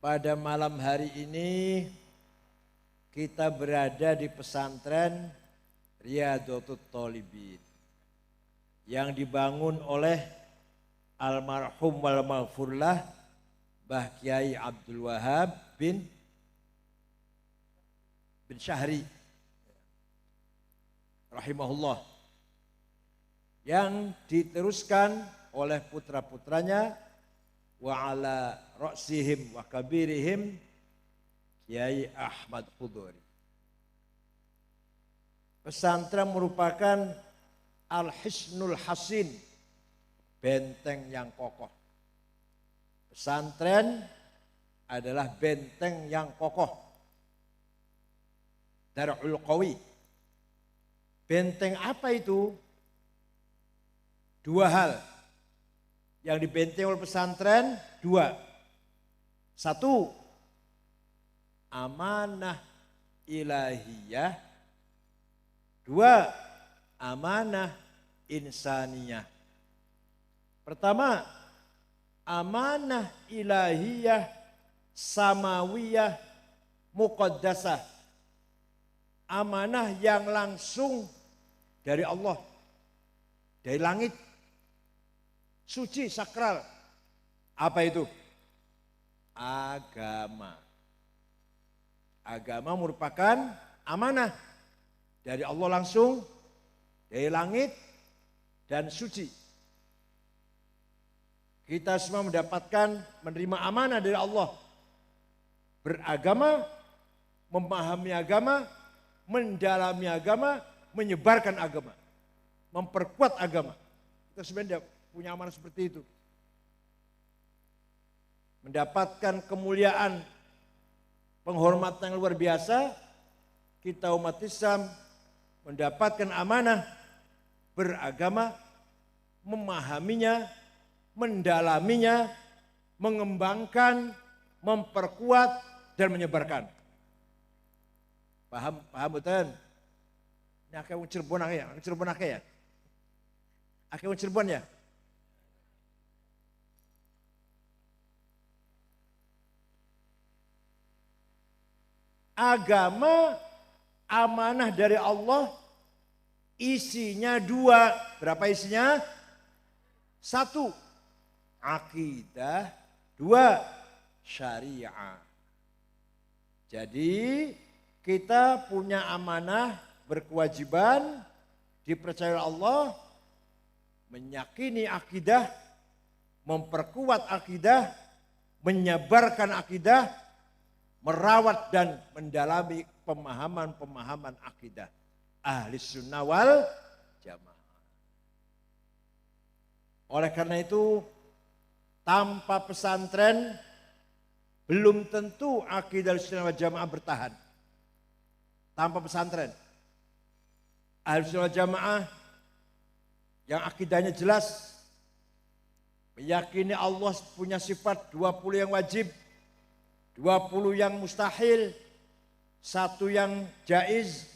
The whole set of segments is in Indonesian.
Pada malam hari ini kita berada di pesantren Riyadhatul Thalibin yang dibangun oleh almarhum wal maghfurlah Mbah Kiai Abdul Wahab bin Syahri rahimahullah, yang diteruskan oleh putra-putranya wa ala ra'sihim wa kabirihim Kiai Ahmad Khudori. Pesantren merupakan al-hisnul hasin, benteng yang kokoh. Pesantren adalah benteng yang kokoh. Darul qawi. Benteng apa itu? Dua hal yang dibenteng oleh pesantren, dua. Satu, amanah ilahiyah. Dua, amanah insaniyah. Pertama, amanah ilahiyah samawiyah muqaddasah. Amanah yang langsung dari Allah, dari langit, suci, sakral. Apa itu? Agama. Agama merupakan amanah dari Allah langsung, dari langit, dan suci. Kita semua mendapatkan, menerima amanah dari Allah. Beragama, memahami agama, mendalami agama, menyebarkan agama, memperkuat agama. Kita sebenarnya punya amanah seperti itu. Mendapatkan kemuliaan, penghormatan yang luar biasa, kita umat Islam mendapatkan amanah beragama, memahaminya, mendalaminya, mengembangkan, memperkuat, dan menyebarkan. Paham betul? Ini akeh wong Cirebon akeh ya? Cirebon akeh ya? Akeh wong Cirebon ya? Agama amanah dari Allah isinya dua. Berapa isinya? Satu, akidah. Dua, syariah. Jadi kita punya amanah, berkewajiban, dipercaya Allah, meyakini akidah, memperkuat akidah, menyebarkan akidah, merawat dan mendalami pemahaman-pemahaman akidah ahli sunnah wal jamaah. Oleh karena itu, tanpa pesantren belum tentu akidah ahli sunnah wal jamaah bertahan. Tanpa pesantren, ahli sunnah wal jamaah yang akidahnya jelas, meyakini Allah punya sifat 20 yang wajib, 20 yang mustahil, 1 yang jaiz,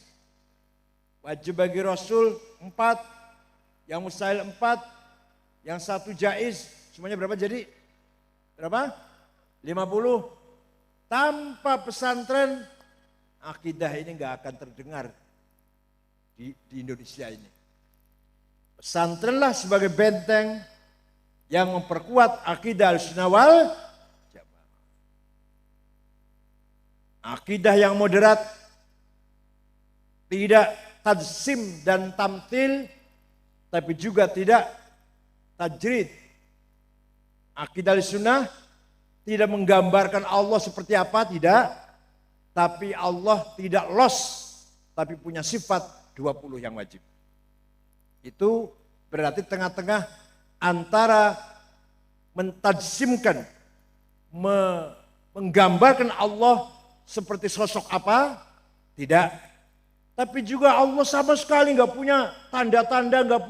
wajib bagi Rasul 4, yang mustahil 4, yang 1 jaiz, semuanya berapa jadi? Berapa? 50. Tanpa pesantren, akidah ini enggak akan terdengar di Indonesia ini. Pesantrenlah sebagai benteng yang memperkuat akidah Ahlussunnah wal Jamaah. Akidah yang moderat, tidak tajsim dan tamtil, tapi juga tidak tajrid. Akidah Ahlussunnah tidak menggambarkan Allah seperti apa, tidak. Tapi Allah tidak los, tapi punya sifat 20 yang wajib. Itu berarti tengah-tengah antara mentajsimkan, menggambarkan Allah seperti sosok apa, tidak. Tapi juga Allah sama sekali nggak punya tanda-tanda, nggak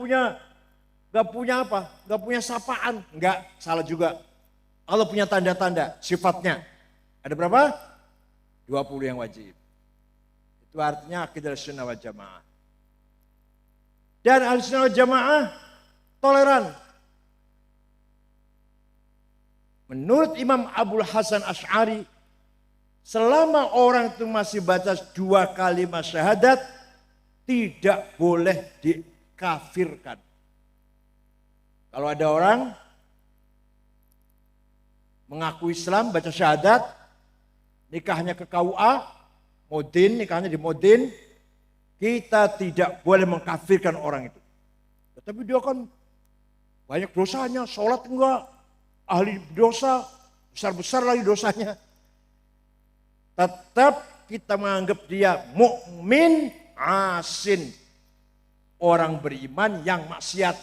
punya apa, nggak punya sapaan, nggak, salah juga. Allah punya tanda-tanda, sifatnya. Ada berapa? 20 yang wajib. Itu artinya akidah Ahlussunnah wal Jamaah. Dan Ahlussunnah wal Jamaah toleran. Menurut Imam Abul Hasan Asy'ari, selama orang itu masih batas 2 kalimat syahadat, tidak boleh dikafirkan. Kalau ada orang mengaku Islam, baca syahadat, nikahnya ke KUA, modin, nikahnya di modin, kita tidak boleh mengkafirkan orang itu. Tapi dia kan banyak dosanya, sholat enggak, ahli dosa, besar-besar lagi dosanya. Tetap kita menganggap dia mukmin asin, orang beriman yang maksiat.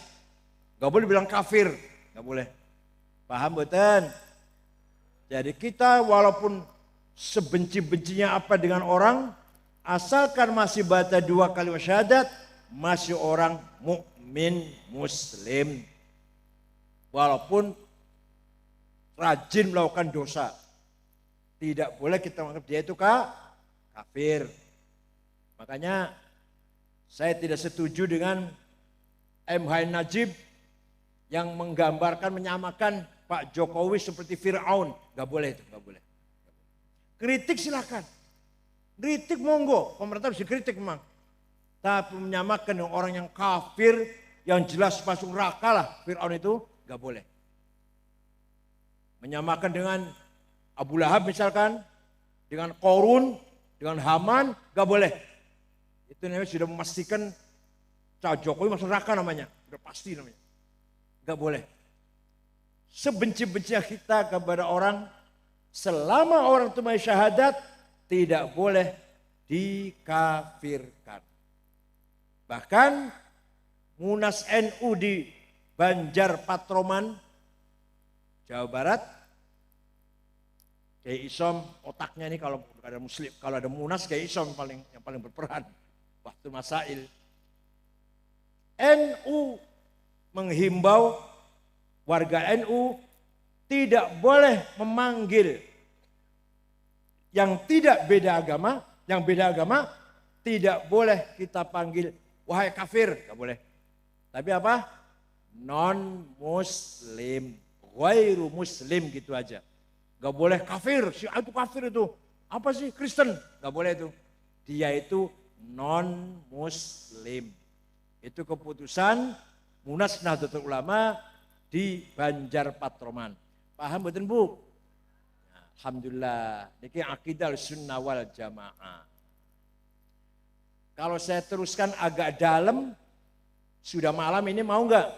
Gak boleh bilang kafir, gak boleh. Paham betul? Jadi kita walaupun sebenci-bencinya apa dengan orang, asalkan masih baca 2 kalimat syahadat, masih orang mukmin muslim. Walaupun rajin melakukan dosa, tidak boleh kita menganggap dia itu kafir. Makanya saya tidak setuju dengan M. H. Najib yang menggambarkan, menyamakan Pak Jokowi seperti Fir'aun. Gak boleh itu, gak boleh. Kritik silakan. Kritik monggo, pemerintah bisa kritik memang. Tapi menyamakan dengan orang yang kafir, yang jelas masuk neraka lah Fir'aun itu, gak boleh. Menyamakan dengan Abu Lahab misalkan, dengan Korun, dengan Haman, gak boleh. Itu namanya sudah memastikan Pak Jokowi masuk neraka namanya, sudah pasti namanya. Gak boleh. Sebenci-bencinya kita kepada orang, selama orang itu mau syahadat, tidak boleh dikafirkan. Bahkan Munas NU di Banjar Patroman, Jawa Barat, Kiai Isom otaknya ini kalau ada muslim, kalau ada Munas Kiai Isom yang paling berperan waktu masail. NU menghimbau warga NU tidak boleh memanggil yang tidak beda agama, yang beda agama tidak boleh kita panggil wahai kafir, enggak boleh. Tapi apa? Non muslim, ghairu muslim gitu aja. Enggak boleh kafir, si itu kafir itu. Apa sih Kristen? Enggak boleh itu. Dia itu non muslim. Itu keputusan Munas Nahdlatul Ulama di Banjar Patroman. Paham betul Bu? Alhamdulillah. Ini akidah sunnah wal jamaah. Kalau saya teruskan agak dalam, sudah malam ini mau enggak?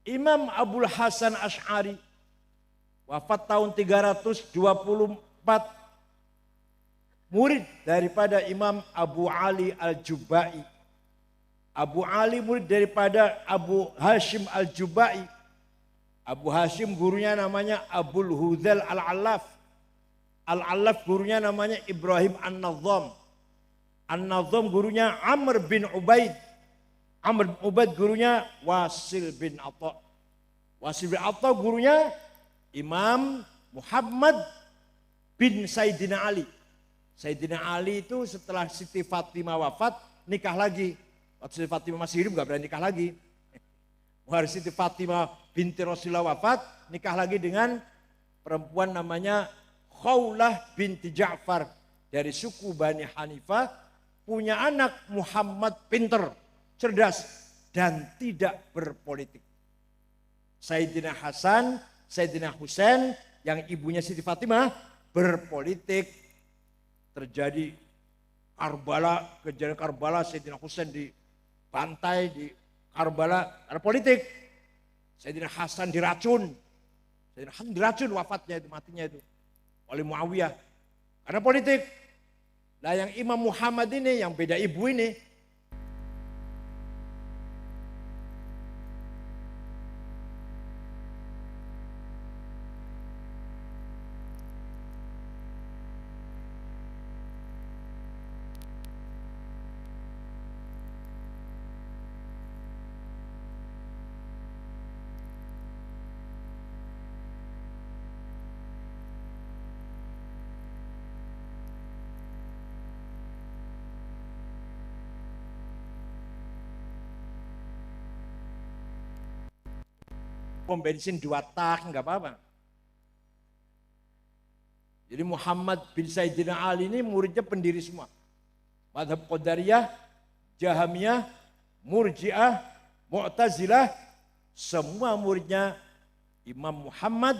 Imam Abul Hasan Asy'ari wafat tahun 324, murid daripada Imam Abu Ali Al-Jubai. Abu Ali murid daripada Abu Hashim Al-Jubai. Abu Hashim gurunya namanya Abul Hudzal Al-Allaf. Al-Allaf gurunya namanya Ibrahim An-Nazam. An-Nazam gurunya Amr bin Ubaid. Amr bin Ubaid gurunya Wasil bin Atha. Wasil bin Atha gurunya Imam Muhammad bin Sayyidina Ali. Sayyidina Ali itu setelah Siti Fatimah wafat, nikah lagi. Waktu Siti Fatimah masih hidup gak berani nikah lagi. Waktu Siti Fatimah binti Rasulullah wafat, nikah lagi dengan perempuan namanya Khawlah binti Ja'far. Dari suku Bani Hanifah, punya anak Muhammad pinter, cerdas, dan tidak berpolitik. Sayyidina Hasan, Sayyidina Husain, yang ibunya Siti Fatimah, berpolitik. Terjadi Karbala, kejadian Karbala, Sayyidina Husain dibantai di Karbala, ada politik. Sayyidina Hasan diracun. Sayyidina Hasan diracun wafatnya itu, matinya itu oleh Muawiyah. Karena politik. Nah yang Imam Muhammad ini, yang beda ibu ini, pom bensin 2 tak, nggak apa-apa. Jadi Muhammad bin Sayyidina Ali ini muridnya pendiri semua. Madhab Qadariyah, Jahamiyah, Murji'ah, Mu'tazilah, semua muridnya Imam Muhammad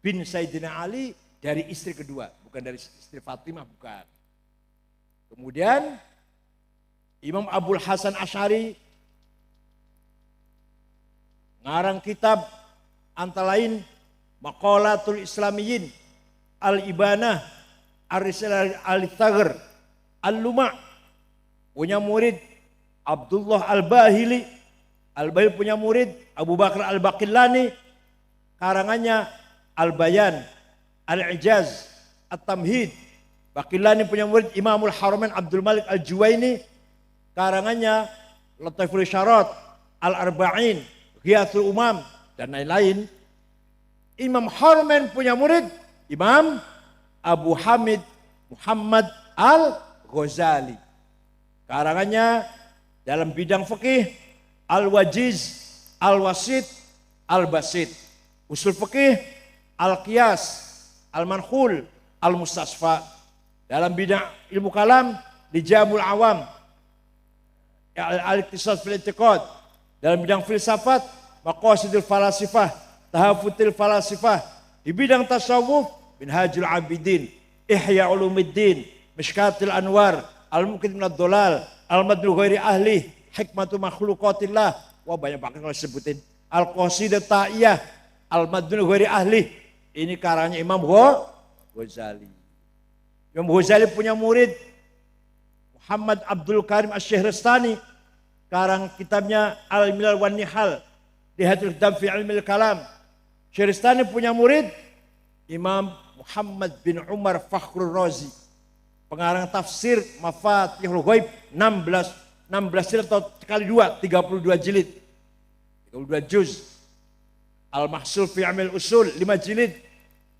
bin Sayyidina Ali dari istri kedua. Bukan dari istri Fatimah, bukan. Kemudian Imam Abul Hasan Asy'ari ngarang kitab antara lain Maqalatul Islamiyyin, Al-Ibanah, Ar-Risalah Al-Thaghr, Al-Luma'. Punya murid Abdullah Al-Bahili. Al-Bahili punya murid Abu Bakar Al-Baqillani. Karangannya Al-Bayan, Al-Ijaz, At-Tamhid. Baqillani punya murid Imamul Haramain Abdul Malik Al-Juwaini. Karangannya Lataiful Isyarat, Al-Arba'in, Ghiyathul Umam, dan lain-lain. Imam Haramain punya murid Imam Abu Hamid Muhammad Al-Ghazali. Karangannya dalam bidang fikih Al-Wajiz, Al-Wasit, Al-Basit. Usul fikih Al-Qiyas, Al-Mankhul, Al-Mustasfa. Dalam bidang ilmu kalam Lijamul Awam, Al-Iqtisad fil I'tiqad. Dalam bidang filsafat Maqasidul Falasifah, Tahafutil Falasifah. Di bidang tasawuf Minhajul Abidin, Ihya Ulumuddin, Mishkatil Anwar, Al-Muqid minad Dhalal, Al-Madlu Ghairi Ahli, Hikmatu Makhluqatillah. Wah banyak banget kalau sebutin. Al-Qasidah Ta'iyah, Al-Madlu Ghairi Ahli. Ini karangannya Imam Ghazali. Imam Ghazali punya murid Muhammad Abdul Karim Asy-Syahrastani. Karang kitabnya Al-Milal wan Nihal, Lihatul Kitab fi Ilmil Kalam. Syahrastani punya murid Imam Muhammad bin Umar Fakhrur Razi. Pengarang tafsir Mafatihul Ghaib 16 jilid atau kali 2, 32 jilid. 32 juz. Al-Mahsul fi Amil Usul 5 jilid.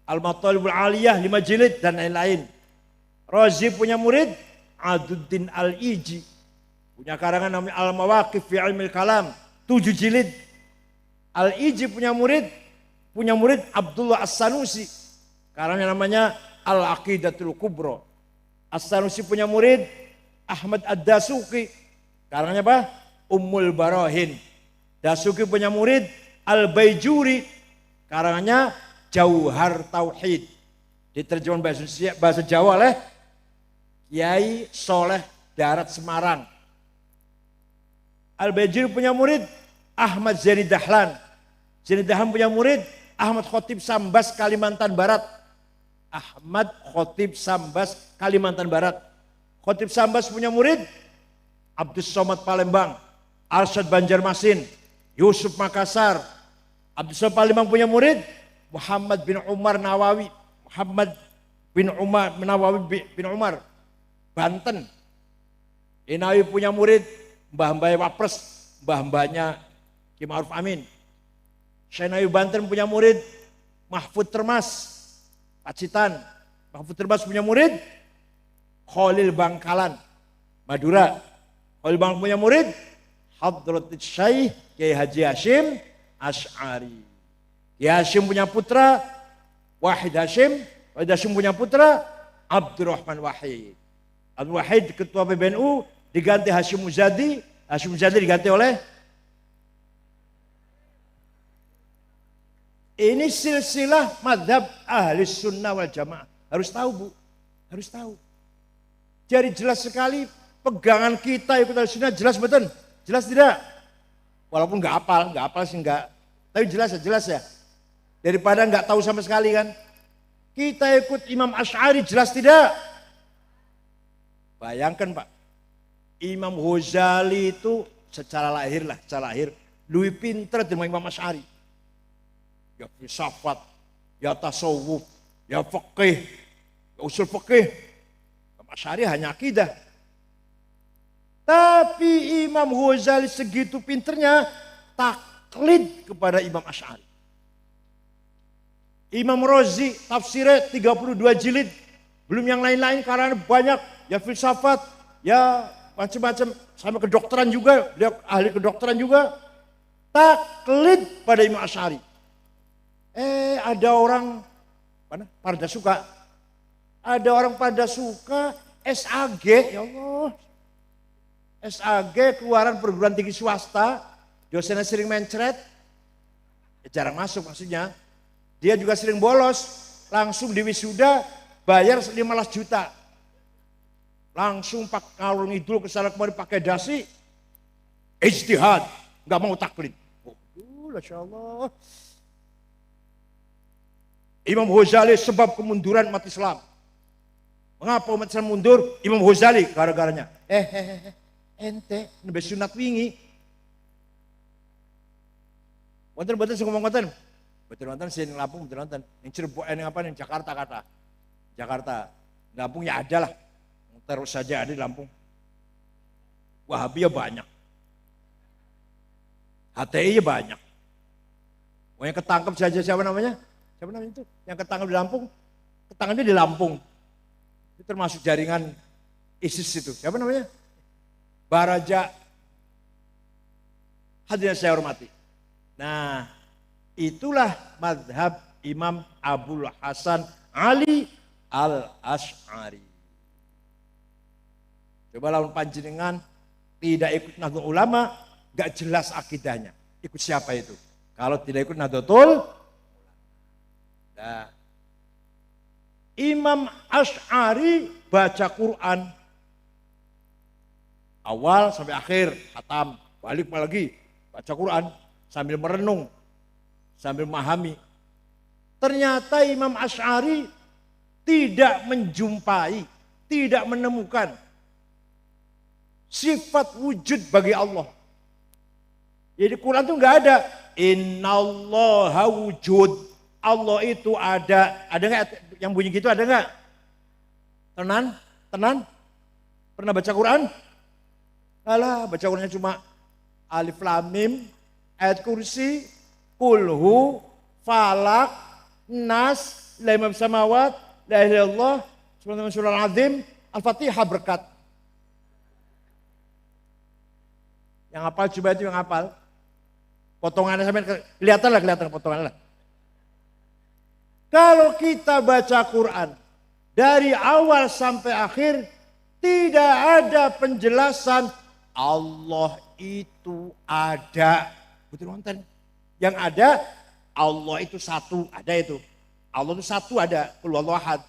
Al-Matalibul Aliyah 5 jilid dan lain-lain. Razi punya murid Aduddin Al-Iji. Punya karangan namanya Al-Mawaqif fi Ilmil Kalam 7 jilid. Al-Iji punya murid Abdullah As-Sanusi. Karangnya namanya Al-Aqidatul Kubra. As-Sanusi punya murid Ahmad Ad-Dasuki. Karangnya apa? Ummul Barahin. Dasuki punya murid Al-Baijuri. Karangannya Jauhar Tauhid. Diterjemahkan bahasa Jawa oleh Kiai Soleh Darat Semarang. Al-Baijuri punya murid Ahmad Zaini Dahlan. Zaini Dahlan punya murid Ahmad Khotib Sambas Kalimantan Barat. Ahmad Khotib Sambas Kalimantan Barat. Khotib Sambas punya murid Abdus Somad Palembang, Arsyad Banjarmasin, Yusuf Makassar. Abdus Somad Palembang punya murid Muhammad bin Umar Nawawi. Muhammad bin Umar Nawawi bin Umar Banten. Inawi punya murid mbah-mbahnya Wapres, mbah-mbahnya Ki Ma'ruf Amin. Syenawi Banten punya murid Mahfud Termas, Pacitan. Mahfud Termas punya murid Khalil Bangkalan, Madura. Khalil Bangkalan punya murid Hadratus Syekh Kiai Haji Hashim Asy'ari. Kiai Hashim punya putra Wahid Hashim. Wahid Hashim punya putra Abdurrahman Wahid. Abdul Wahid ketua PBNU diganti Hashim Muzadi. Hashim Muzadi diganti oleh ini silsilah madhab ahli sunnah wal jamaah. Harus tahu Bu, harus tahu. Jadi jelas sekali pegangan kita ikut ahli sunnah jelas betul. Jelas tidak? Walaupun nggak hafal sih nggak. Tapi jelas ya. Daripada nggak tahu sama sekali kan. Kita ikut Imam Asy'ari jelas tidak? Bayangkan Pak, Imam Ghazali itu secara lahir lebih pintar dari Imam Asy'ari. Ya filsafat, ya tasawuf, ya fikih, ya usul fikih. Imam Asy'ari hanya akidah. Tapi Imam Ghazali segitu pinternya taklid kepada Imam Asy'ari. Imam Razi tafsirnya 32 jilid. Belum yang lain-lain karena banyak. Ya filsafat, ya macam-macam. Sama kedokteran juga, dia ahli kedokteran juga. Taklid pada Imam Asy'ari. Ada orang pada suka. Ada orang pada suka SAG, ya Allah. SAG keluaran perguruan tinggi swasta, dosennya sering mencret, jarang masuk maksudnya. Dia juga sering bolos, langsung di wisuda bayar 15 juta. Langsung pak ngalur ngidul kesana kemari pakai dasi, ijtihad, nggak mau taklid. Masya Allah. Imam Ghazali sebab kemunduran umat Islam. Mengapa umat Islam mundur? Imam Ghazali gara-garanya. Ente nembe sunat wingi. Wonten sing ngomong ngoten. Betul nonton sing Lampung, betul nonton. Yang Cirebon apa ning Jakarta kata. Jakarta. Lampung ya ada lah. Terus saja ada di Lampung. Wahabi ya banyak. HTI ya banyak. Yang ketangkep saja siapa namanya? Siapa namanya itu? Yang ketangkep di Lampung. Ketangkepnya di Lampung. Itu termasuk jaringan ISIS itu. Siapa namanya? Baraja. Hadirin saya hormati. Nah, itulah mazhab Imam Abul Hasan Ali Al-Asy'ari. Coba lawan panjenengan tidak ikut Nahdlatul Ulama, gak jelas akidahnya. Ikut siapa itu? Kalau tidak ikut Nahdlatul Ulama. Nah, Imam Asy'ari baca Quran awal sampai akhir, khatam, balik lagi baca Quran sambil merenung, sambil memahami. Ternyata Imam Asy'ari tidak menjumpai, tidak menemukan sifat wujud bagi Allah. Jadi Quran itu enggak ada. Innallaha wujud. Allah itu ada. Ada enggak yang bunyi gitu, ada enggak? Tenan? Pernah baca Quran? Alah, baca Qurannya cuma Alif Lam Mim, ayat kursi, kulhu, falak, nas, la ilaha samawat, la ilaha illallah, subhanallah azim, Al-Fatihah berkat. Yang hafal coba itu yang hafal. Potongannya sampai kelihatan potongannya. Kalau kita baca Quran dari awal sampai akhir tidak ada penjelasan Allah itu ada. Betul nonton? Yang ada Allah itu satu, ada itu. Allah itu satu ada, qul huwallahu ahad.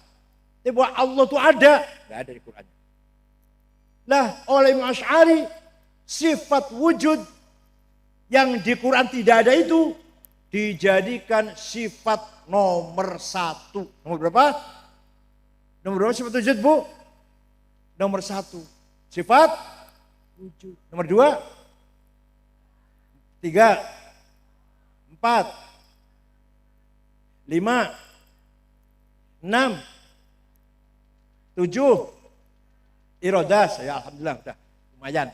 Tapi bahwa Allah itu ada, enggak ada di Quran. Nah, oleh Imam Asy'ari sifat wujud yang di Quran tidak ada itu dijadikan sifat nomor 1. Nomor berapa? Nomor berapa sifat wujud, Bu? Nomor 1. Sifat wujud. Nomor 2, 3, 4, 5, 6, 7. Irodas, ya alhamdulillah udah lumayan.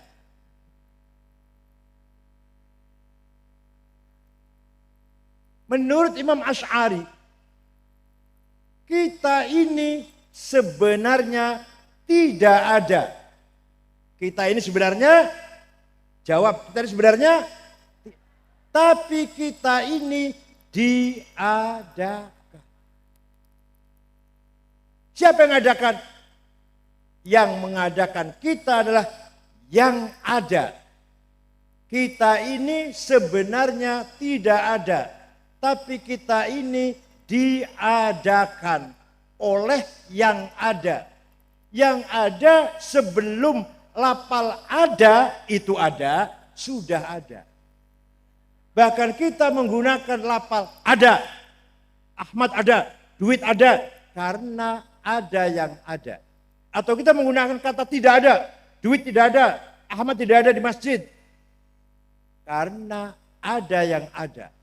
Menurut Imam Asy'ari, kita ini sebenarnya tidak ada. Kita ini sebenarnya, jawab, kita ini sebenarnya, tapi kita ini diadakan. Siapa yang mengadakan? Yang mengadakan kita adalah yang ada. Kita ini sebenarnya tidak ada. Tapi kita ini diadakan oleh yang ada. Yang ada sebelum lafal ada, itu ada, sudah ada. Bahkan kita menggunakan lafal ada. Ahmad ada, duit ada. Karena ada yang ada. Atau kita menggunakan kata tidak ada, duit tidak ada, Ahmad tidak ada di masjid. Karena ada yang ada.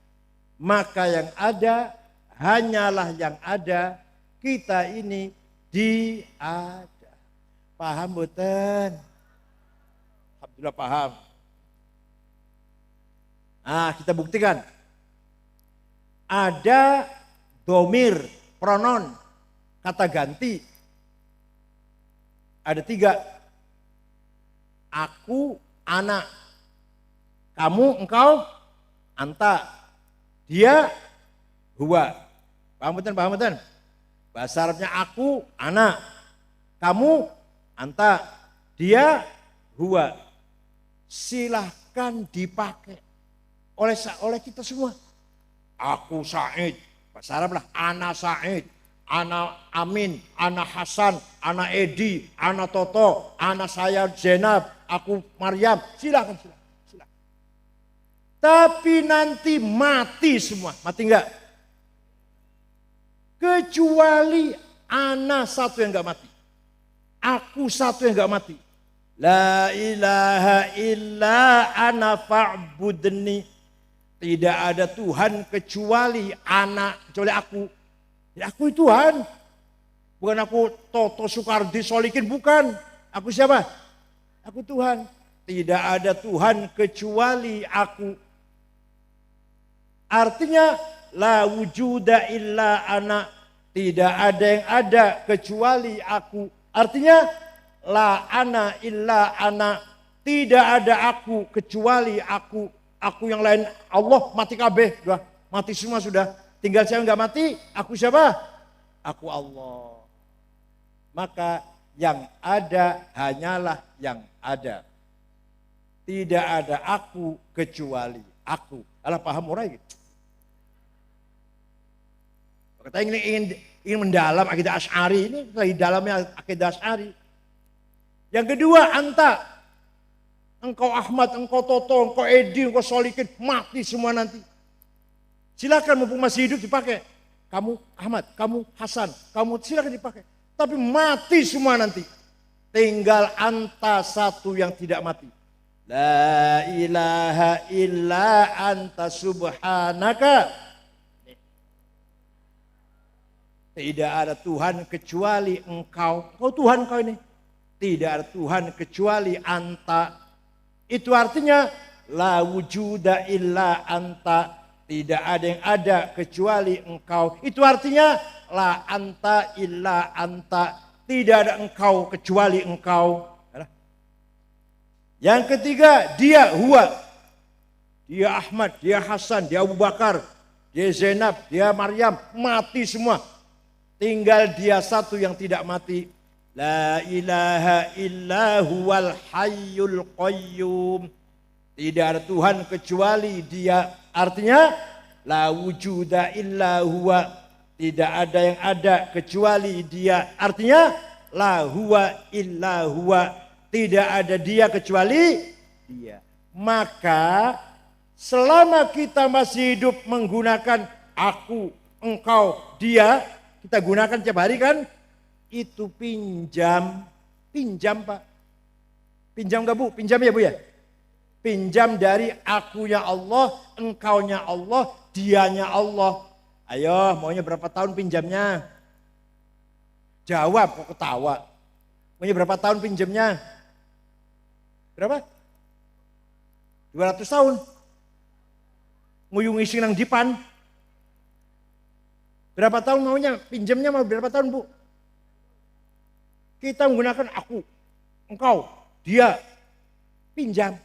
Maka yang ada hanyalah yang ada, kita ini diada. Paham boten? Alhamdulillah paham. Nah, kita buktikan. Ada domir, pronon, kata ganti. Ada 3. Aku, anak. Kamu, engkau, anta. Dia, huwa. Paham betul, paham betul? Bahasa Arabnya aku, ana. Kamu, anta. Dia, huwa. Silahkan dipakai oleh kita semua. Aku Said. Bahasa Arab lah, ana Said. Ana Amin, ana Hasan, ana Edi, ana Toto, ana saya Zainab, aku Maryam. Silakan. Tapi nanti mati semua. Mati enggak? Kecuali ana satu yang enggak mati. Aku satu yang enggak mati. La ilaha illa ana fa'budni. Tidak ada Tuhan kecuali ana, kecuali aku. Ya aku Tuhan. Bukan aku Toto Soekardi Solikin, bukan. Aku siapa? Aku Tuhan. Tidak ada Tuhan kecuali aku. Artinya la wujuda illa ana. Tidak ada yang ada kecuali aku. Artinya la ana illa ana. Tidak ada aku kecuali aku. Aku yang lain Allah mati kabeh. Sudah mati semua sudah. Tinggal saya enggak mati. Aku siapa? Aku Allah. Maka yang ada hanyalah yang ada. Tidak ada aku kecuali aku. Alah paham orang gitu. Kita ingin mendalam akidah Asy'ari, ini lagi dalamnya akidah Asy'ari. Yang kedua, anta. Engkau Ahmad, engkau Toto, engkau Edi, engkau Solikin, mati semua nanti. Silakan mumpung masih hidup dipakai. Kamu Ahmad, kamu Hasan, kamu silakan dipakai. Tapi mati semua nanti. Tinggal anta satu yang tidak mati. La ilaha illa anta subhanaka. Tidak ada Tuhan kecuali engkau. Engkau Tuhan kau ini. Tidak ada Tuhan kecuali anta. Itu artinya la wujuda illa anta. Tidak ada yang ada kecuali engkau. Itu artinya la anta illa anta. Tidak ada engkau kecuali engkau. Yang ketiga, dia huwa. Dia Ahmad, dia Hasan, dia Abu Bakar, dia Zainab, dia Maryam. Mati semua. Tinggal dia satu yang tidak mati. La ilaha illa huwal hayyul qayyum. Tidak ada Tuhan kecuali dia. Artinya la wujuda illa huwa. Tidak ada yang ada kecuali dia. Artinya la huwa illa huwa. Tidak ada dia kecuali dia. Maka selama kita masih hidup menggunakan aku, engkau, dia, kita gunakan tiap hari kan? Itu pinjam Pak. Pinjam gak Bu? Pinjam ya Bu ya? Pinjam dari akunya Allah, engkaunya Allah, dianya Allah. Ayo, maunya berapa tahun pinjamnya? Jawab, kok ketawa. Maunya berapa tahun pinjamnya? Berapa? 200 tahun. Nguyung isi nang dipan. Berapa tahun maunya? Pinjamnya mau berapa tahun Bu? Kita menggunakan aku, engkau, dia. Pinjam.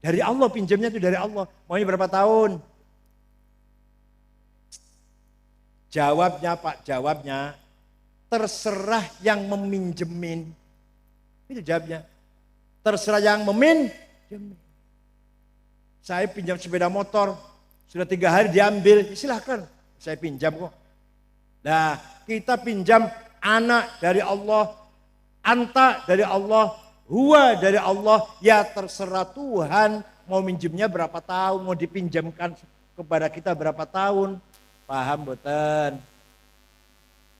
Dari Allah, pinjamnya itu dari Allah. Maunya berapa tahun? Jawabnya Pak, jawabnya terserah yang meminjemin. Itu jawabnya. Terserah yang meminjemin. Saya pinjam sepeda motor, sudah 3 hari diambil, silahkan. Saya pinjam kok. Nah, kita pinjam anak dari Allah, anta dari Allah, huwa dari Allah. Ya terserah Tuhan mau minjemnya berapa tahun, mau dipinjamkan kepada kita berapa tahun. Paham boten?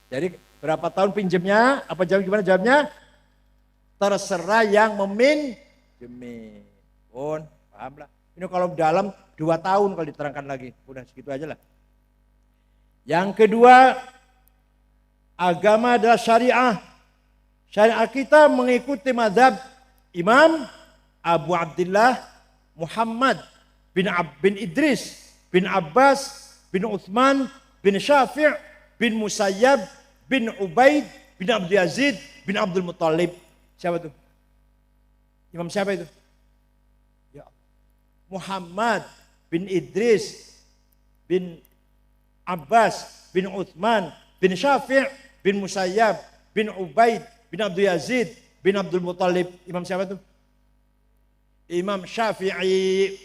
Jadi berapa tahun pinjemnya? Apa jawab gimana jawabnya? Terserah yang meminjemin. Pun paham lah. Ini kalau dalam 2 tahun kalau diterangkan lagi. Udah segitu aja lah. Yang kedua, agama adalah syariah. Syariah kita mengikuti mazhab Imam Abu Abdullah Muhammad bin Idris bin Abbas bin Uthman bin Syafi' bin Musayyab bin Ubaid bin Abdul Yazid bin Abdul Muttalib. Siapa itu? Imam siapa itu? Ya. Muhammad bin Idris bin Abbas bin Uthman bin Syafi' bin Musayyab bin Ubaid bin Abdul Yazid bin Abdul Muttalib. Imam siapa itu? Imam Syafi'i.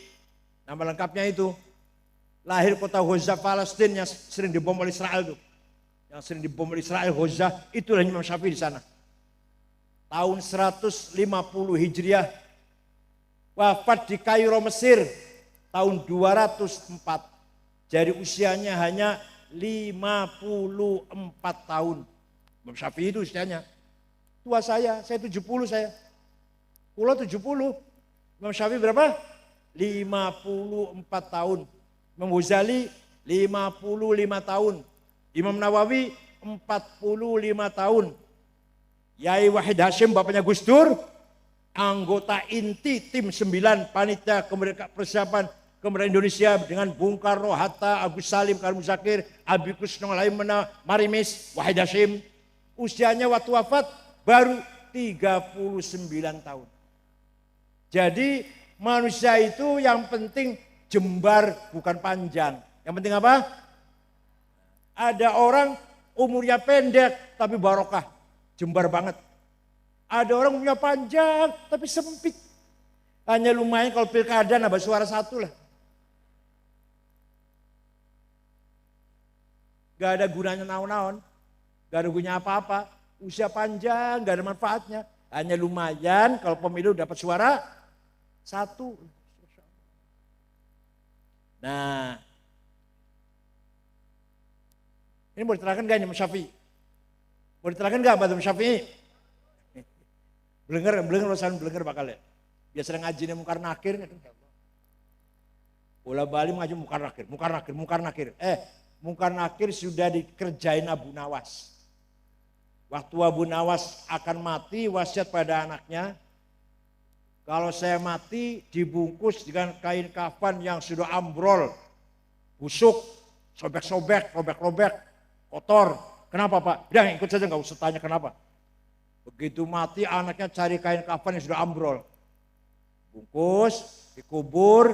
Nama lengkapnya itu. Lahir kota Hozah Palestina yang sering dibom oleh Israel itu. Yang sering dibom oleh Israel, Hozah, itulah Imam Syafi'i di sana. Tahun 150 Hijriah. Wafat di Kairo, Mesir. Tahun 204. Jadi usianya hanya 54 tahun. Imam Syafi'i itu usianya. Tua saya 70 saya. Pulau 70. Imam Syafi'i berapa? 54 tahun. Imam Ghazali 55 tahun. Imam Nawawi 45 tahun. Yai Wahid Hashim bapaknya Gus Dur, anggota inti tim 9 panitia persiapan kemerdekaan Indonesia dengan Bung Karno, Hatta, Agus Salim, Karim Zakir, Abi Kusno, Laimena, Marimis, Wahid Hashim. Usianya waktu wafat baru 39 tahun. Jadi manusia itu yang penting jembar bukan panjang. Yang penting apa? Ada orang umurnya pendek tapi barokah. Jembar banget. Ada orang umurnya panjang tapi sempit. Hanya lumayan kalau pilkada nambah suara 1 lah. Gak ada gunanya naon-naon. Gak ada gunanya apa-apa. Usia panjang gak ada manfaatnya. Hanya lumayan kalau pemilu dapat suara 1. Nah, ini mau diterangkan gak ini Imam Syafi'i? Mau diterangkan gak Imam Syafi'i? Belenger bakal ya. Biasa ngajinya mungkar nakir. Bola balik ngaji mungkar nakir. Mungkar nakir sudah dikerjain Abu Nawas. Waktu Abu Nawas akan mati, wasiat pada anaknya. Kalau saya mati dibungkus dengan kain kafan yang sudah ambrol, busuk, sobek-sobek, robek-robek, kotor. Kenapa Pak? Udah ikut saja, nggak usah tanya kenapa. Begitu mati anaknya cari kain kafan yang sudah ambrol. Bungkus, dikubur,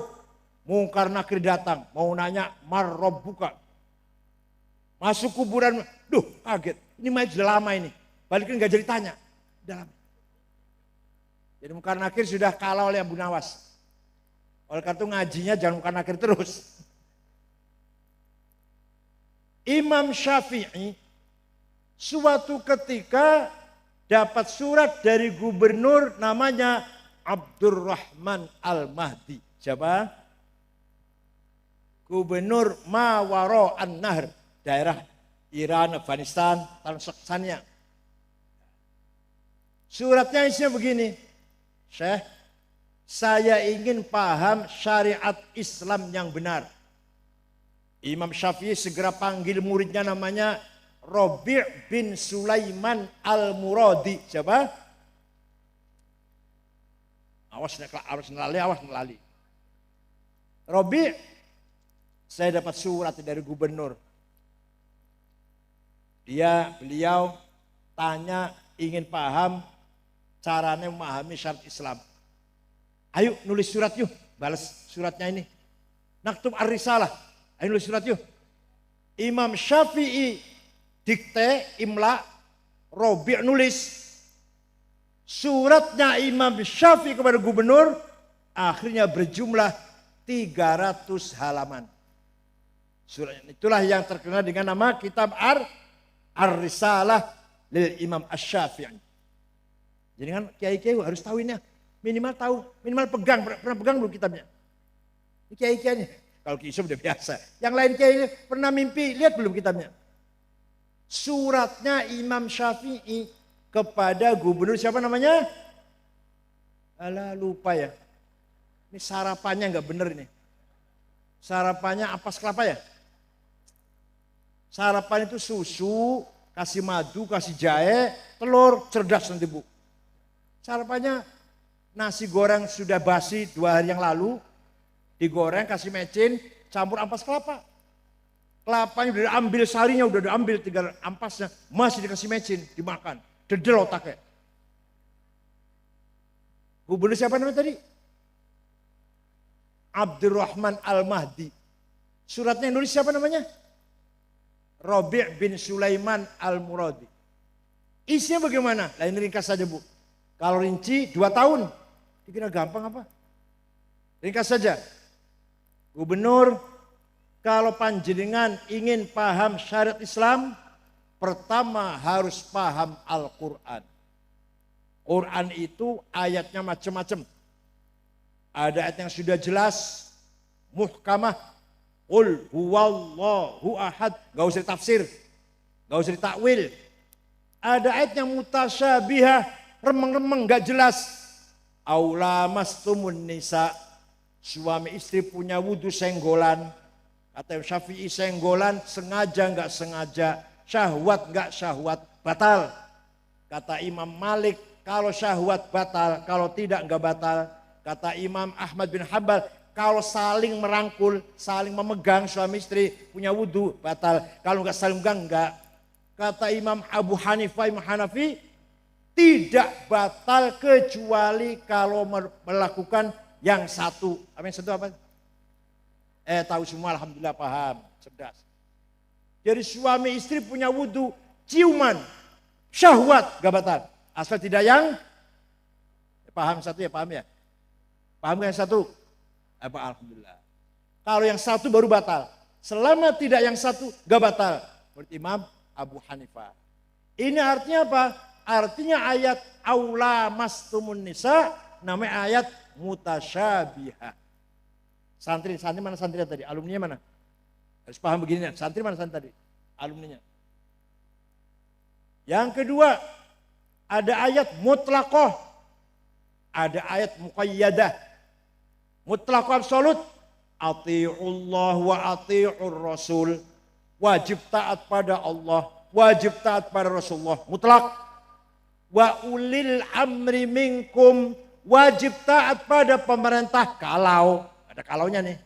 mungkar nakir datang. Mau nanya, marrobuka. Masuk kuburan, duh kaget. Ini mayat sudah lama ini. Balikin nggak jadi tanya. Udah lama. Jadi mungkar nakir sudah kalah oleh Abu Nawas. Oleh karena itu ngajinya jangan mungkar nakir terus. Imam Syafi'i suatu ketika dapat surat dari gubernur namanya Abdurrahman Al-Mahdi. Siapa? Gubernur Mawaro An-Nahr, daerah Iran, Afghanistan, Tanzania. Suratnya isinya begini. Syekh, saya ingin paham syariat Islam yang benar. Imam Syafi'i segera panggil muridnya namanya Robi' bin Sulaiman Al-Muradi. Siapa? Awas nelali. Robi', saya dapat surat dari gubernur. Beliau tanya ingin paham caranya memahami syariat Islam. Ayo nulis surat yuk, balas suratnya ini. Naktub ar-risalah, ayo nulis surat yuk. Imam Syafi'i dikte, imla, Robi' nulis. Suratnya Imam Syafi'i kepada gubernur akhirnya berjumlah 300 halaman. Surat itulah yang terkenal dengan nama kitab Ar-Risalah lil Imam Asy-Syafi'i. Jadi kan kiai-kiai harus tahu ini ya. Minimal pegang, pernah pegang belum kitabnya? Ini kiai-kiai, kalau Ki Yusuf udah biasa. Yang lain kiai pernah mimpi, lihat belum kitabnya? Suratnya Imam Syafi'i kepada gubernur siapa namanya? Alah lupa ya. Ini sarapannya nggak bener ini. Sarapannya ampas kelapa ya? Sarapan itu susu, kasih madu, kasih jahe, telur, cerdas nanti Bu. Sarapannya nasi goreng sudah basi 2 hari yang lalu, digoreng, kasih mecin, campur ampas kelapa. Kelapanya udah diambil, sarinya udah diambil, 3 ampasnya, masih dikasih mecin, dimakan. Dedel otaknya. Gubernur siapa namanya tadi? Abdurrahman Al-Mahdi. Suratnya yang nulis siapa namanya? Rabi' bin Sulaiman Al-Muradi. Isinya bagaimana? Lain ringkas saja Bu. Kalau rinci 2 tahun. Dikira gampang apa? Ringkas saja. Gubernur, kalau panjenengan ingin paham syariat Islam, pertama harus paham Al-Quran. Quran itu ayatnya macam-macam. Ada ayat yang sudah jelas, muhkamah, qul huwallahu ahad, gak usah ditafsir, gak usah ditakwil. Ada ayat yang mutasyabihah, remeng-remeng gak jelas. Aula mastumun nisa, suami istri punya wudu senggolan. Kata Syafi'i senggolan sengaja gak sengaja, syahwat gak syahwat, batal. Kata Imam Malik kalau syahwat batal, kalau tidak gak batal. Kata Imam Ahmad bin Hanbal kalau saling merangkul, saling memegang suami istri punya wudu batal. Kalau gak saling memegang enggak. Kata Imam Abu Hanifah, Imam Hanafi, tidak batal kecuali kalau melakukan yang satu. Apa yang satu apa? Tahu semua, alhamdulillah paham, cerdas. Jadi suami istri punya wudu, ciuman, syahwat gak batal. Asal tidak yang, paham satu ya, paham ya? Paham gak yang satu? Alhamdulillah. Kalau yang satu baru batal. Selama tidak yang satu gak batal. Menurut Imam Abu Hanifah. Ini artinya apa? Artinya ayat aula mastumun nisa namanya ayat mutasyabihah. Santri mana santri tadi? Alumninya mana? Harus paham begini. Santri mana santri tadi? Alumninya. Yang kedua, ada ayat mutlaqah. Ada ayat muqayyadah. Mutlaqah absolut. Ati'ullah wa ati'ur rasul. Wajib taat pada Allah, wajib taat pada Rasulullah, mutlak. Wa ulil amri minkum, wajib taat pada pemerintah kalau, ada kalaunya nih.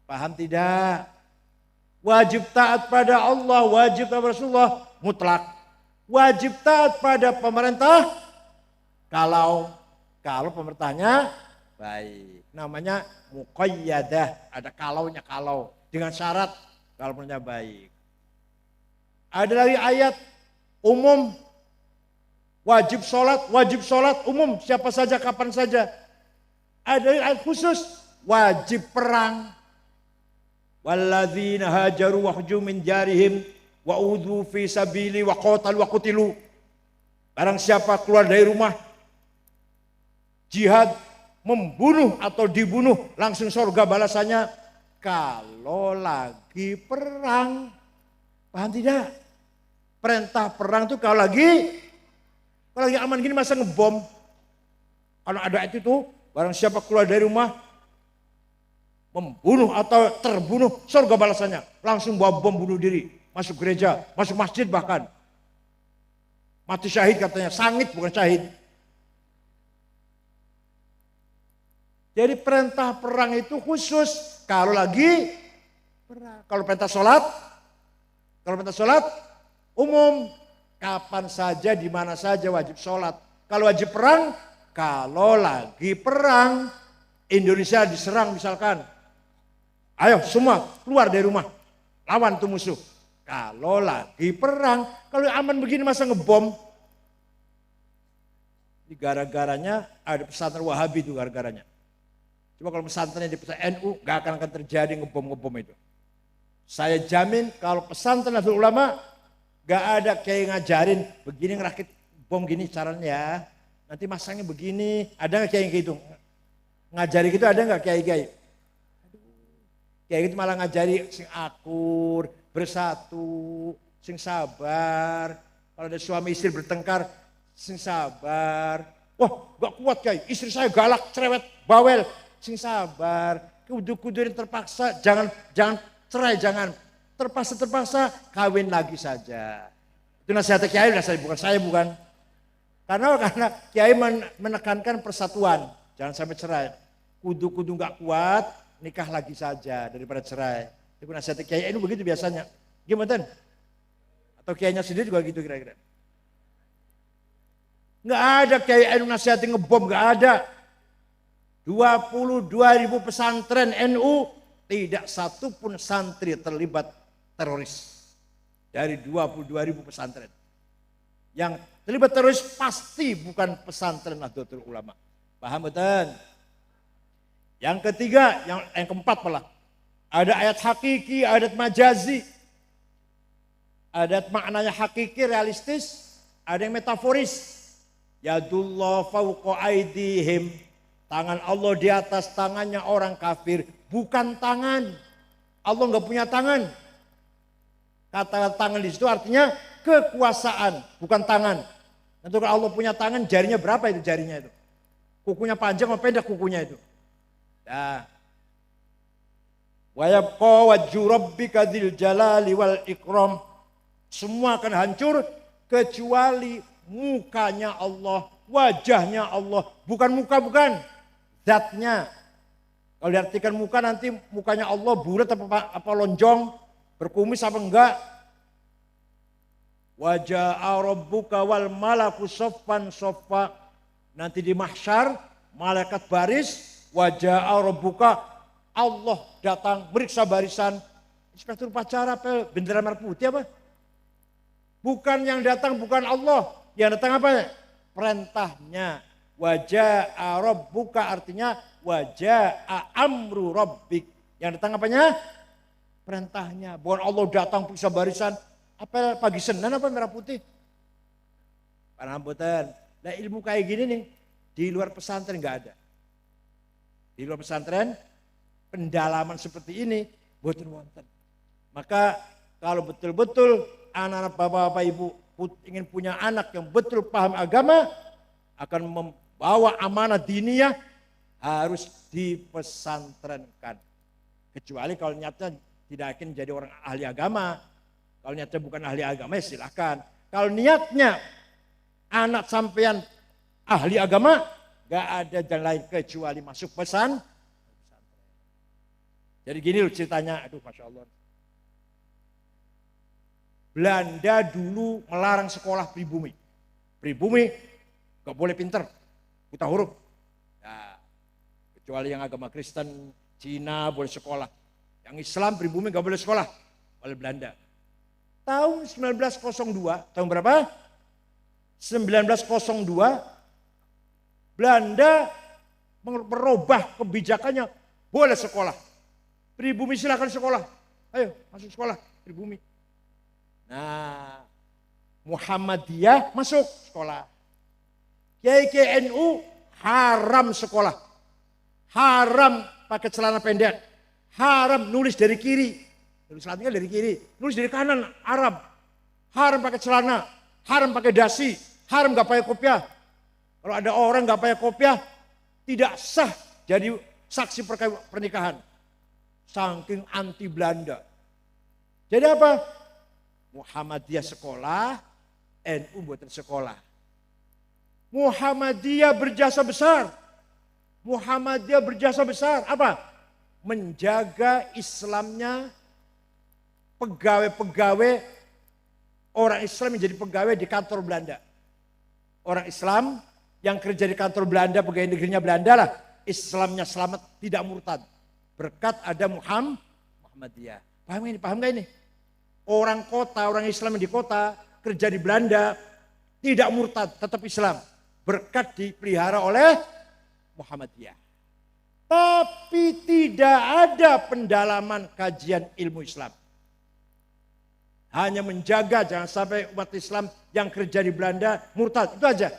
Paham tidak? Wajib taat pada Allah, wajib taat pada Rasulullah, mutlak. Wajib taat pada pemerintah kalau pemerintahnya baik. Namanya muqayyadah, ada kalaunya kalau dengan syarat kalau pemerintah baik. Ada lagi ayat umum, wajib sholat umum, siapa saja, kapan saja. Ada lagi ayat khusus, wajib perang. Walladzina hajaru wa hujum min jarihim wa udhu fi sabili wa qatalu wa qutilu. Barang siapa keluar dari rumah, jihad, membunuh atau dibunuh, langsung surga balasannya. Kalau lagi perang, paham tidak? Perintah perang itu kalau lagi aman gini masa ngebom. Kalau ada itu, barang siapa keluar dari rumah, membunuh atau terbunuh, surga balasannya. Langsung bawa bom bunuh diri, masuk gereja, masuk masjid bahkan. Mati syahid katanya, sangit bukan syahid. Jadi perintah perang itu khusus kalau lagi perang. Kalau perintah sholat umum, kapan saja, di mana saja wajib sholat. Kalau wajib perang, kalau lagi perang, Indonesia diserang misalkan, ayo semua keluar dari rumah, lawan tuh musuh. Kalau lagi perang, kalau aman begini masa ngebom. Ini gara-garanya ada pesantren Wahabi itu gara-garanya. Coba kalau pesantrennya di pesantren NU gak akan terjadi ngebom-ngebom itu. Saya jamin kalau pesantren Nahdlatul Ulama gak ada kayak ngajarin begini ngerakit bom gini caranya ya. Nanti masangnya begini. Ada gak kayak gitu? Ngajari gitu ada gak kayak kayak gitu malah ngajari sing akur, bersatu, sing sabar. Kalau ada suami istri bertengkar, sing sabar. Wah gak kuat kayak istri saya galak, cerewet, bawel. Sing sabar, kudu-kudu terpaksa, jangan cerai, jangan terpaksa kawin lagi saja. Itu nasihat Kiai, bukan saya. Karena Kiai menekankan persatuan, jangan sampai cerai. Kudu-kudu nggak kuat, nikah lagi saja daripada cerai. Itu nasihat Kiai itu begitu biasanya. Gimana? Atau Kiainya sendiri juga gitu kira-kira. Nggak ada Kiai itu nasihatin ngebom, nggak ada. 22.000 pesantren NU, tidak satu pun santri terlibat teroris. dari 22.000 pesantren. Yang terlibat teroris pasti bukan pesantren Nahdlatul Ulama. Paham betul? Yang ketiga, yang keempat malah. Ada ayat hakiki, ayat majazi. Ada maknanya hakiki, realistis. Ada yang metaforis. Yadullah fauqa aidihim. Tangan Allah di atas tangannya orang kafir. Bukan tangan. Allah nggak punya tangan. Kata tangan di situ artinya kekuasaan, bukan tangan. Tentu kalau Allah punya tangan, jarinya berapa itu jarinya itu? Kukunya panjang atau pendek kukunya itu? Nah. Wa yabqa wajhu rabbika dzil jalali wal ikram. Semua akan hancur kecuali mukanya Allah, wajahnya Allah, bukan muka, bukan zatnya. Kalau diartikan muka nanti mukanya Allah bulat apa lonjong, berkumis apa enggak. Waja'a rabbuka wal malaku soffan soffa. Nanti di mahsyar malaikat baris, waja'a rabbuka, Allah datang meriksa barisan. Inspektur upacara apa? Bendera merah putih apa? Bukan yang datang bukan Allah, yang datang apa? Perintahnya. Waja'a rabbuka artinya waja'a amru rabbik. Yang datang apanya? Perintahnya. Bukan Allah datang periksa barisan. Apa pagi Senin apa merah putih? Panambutan. Nah ilmu kayak gini nih di luar pesantren nggak ada. Di luar pesantren pendalaman seperti ini boten wonten. Maka kalau betul-betul anak-anak bapak-bapak ibu ingin punya anak yang betul paham agama, akan membawa amanah diniyah, harus dipesantrenkan. Kecuali kalau niatnya tidak ingin jadi orang ahli agama. Kalau niatnya bukan ahli agama ya silahkan. Kalau niatnya anak sampean ahli agama, gak ada jalan lain kecuali masuk pesantren. Jadi gini loh ceritanya, aduh Masya Allah. Belanda dulu melarang sekolah pribumi. Pribumi gak boleh pinter, buta huruf. Nah, kecuali yang agama Kristen, Cina boleh sekolah. Yang Islam pribumi gak boleh sekolah oleh Belanda. Tahun 1902, tahun berapa? 1902, Belanda merubah kebijakannya, boleh sekolah. Pribumi silakan sekolah. Ayo masuk sekolah pribumi. Nah, Muhammadiyah masuk sekolah. Kiai NU haram sekolah. Haram pakai celana pendek. Haram nulis dari kiri. Nulis selatnya dari kiri. Nulis dari kanan Arab. Haram pakai celana. Haram pakai dasi. Haram gak pakai kopiah. Kalau ada orang gak pakai kopiah, tidak sah jadi saksi pernikahan. Saking anti Belanda. Jadi apa? Muhammadiyah sekolah, NU buatan sekolah. Muhammadiyah berjasa besar. Muhammadiyah berjasa besar. Apa? Menjaga Islamnya pegawai-pegawai orang Islam menjadi pegawai di kantor Belanda. Orang Islam yang kerja di kantor Belanda, pegawai negerinya Belanda lah, Islamnya selamat, tidak murtad. Berkat ada Muhammadiyah. Paham ini? Paham gak ini? Orang kota, orang Islam di kota, kerja di Belanda, tidak murtad, tetap Islam. Berkat dipelihara oleh Muhammadiyah. Tapi tidak ada pendalaman kajian ilmu Islam. Hanya menjaga jangan sampai umat Islam yang kerja di Belanda murtad, itu aja.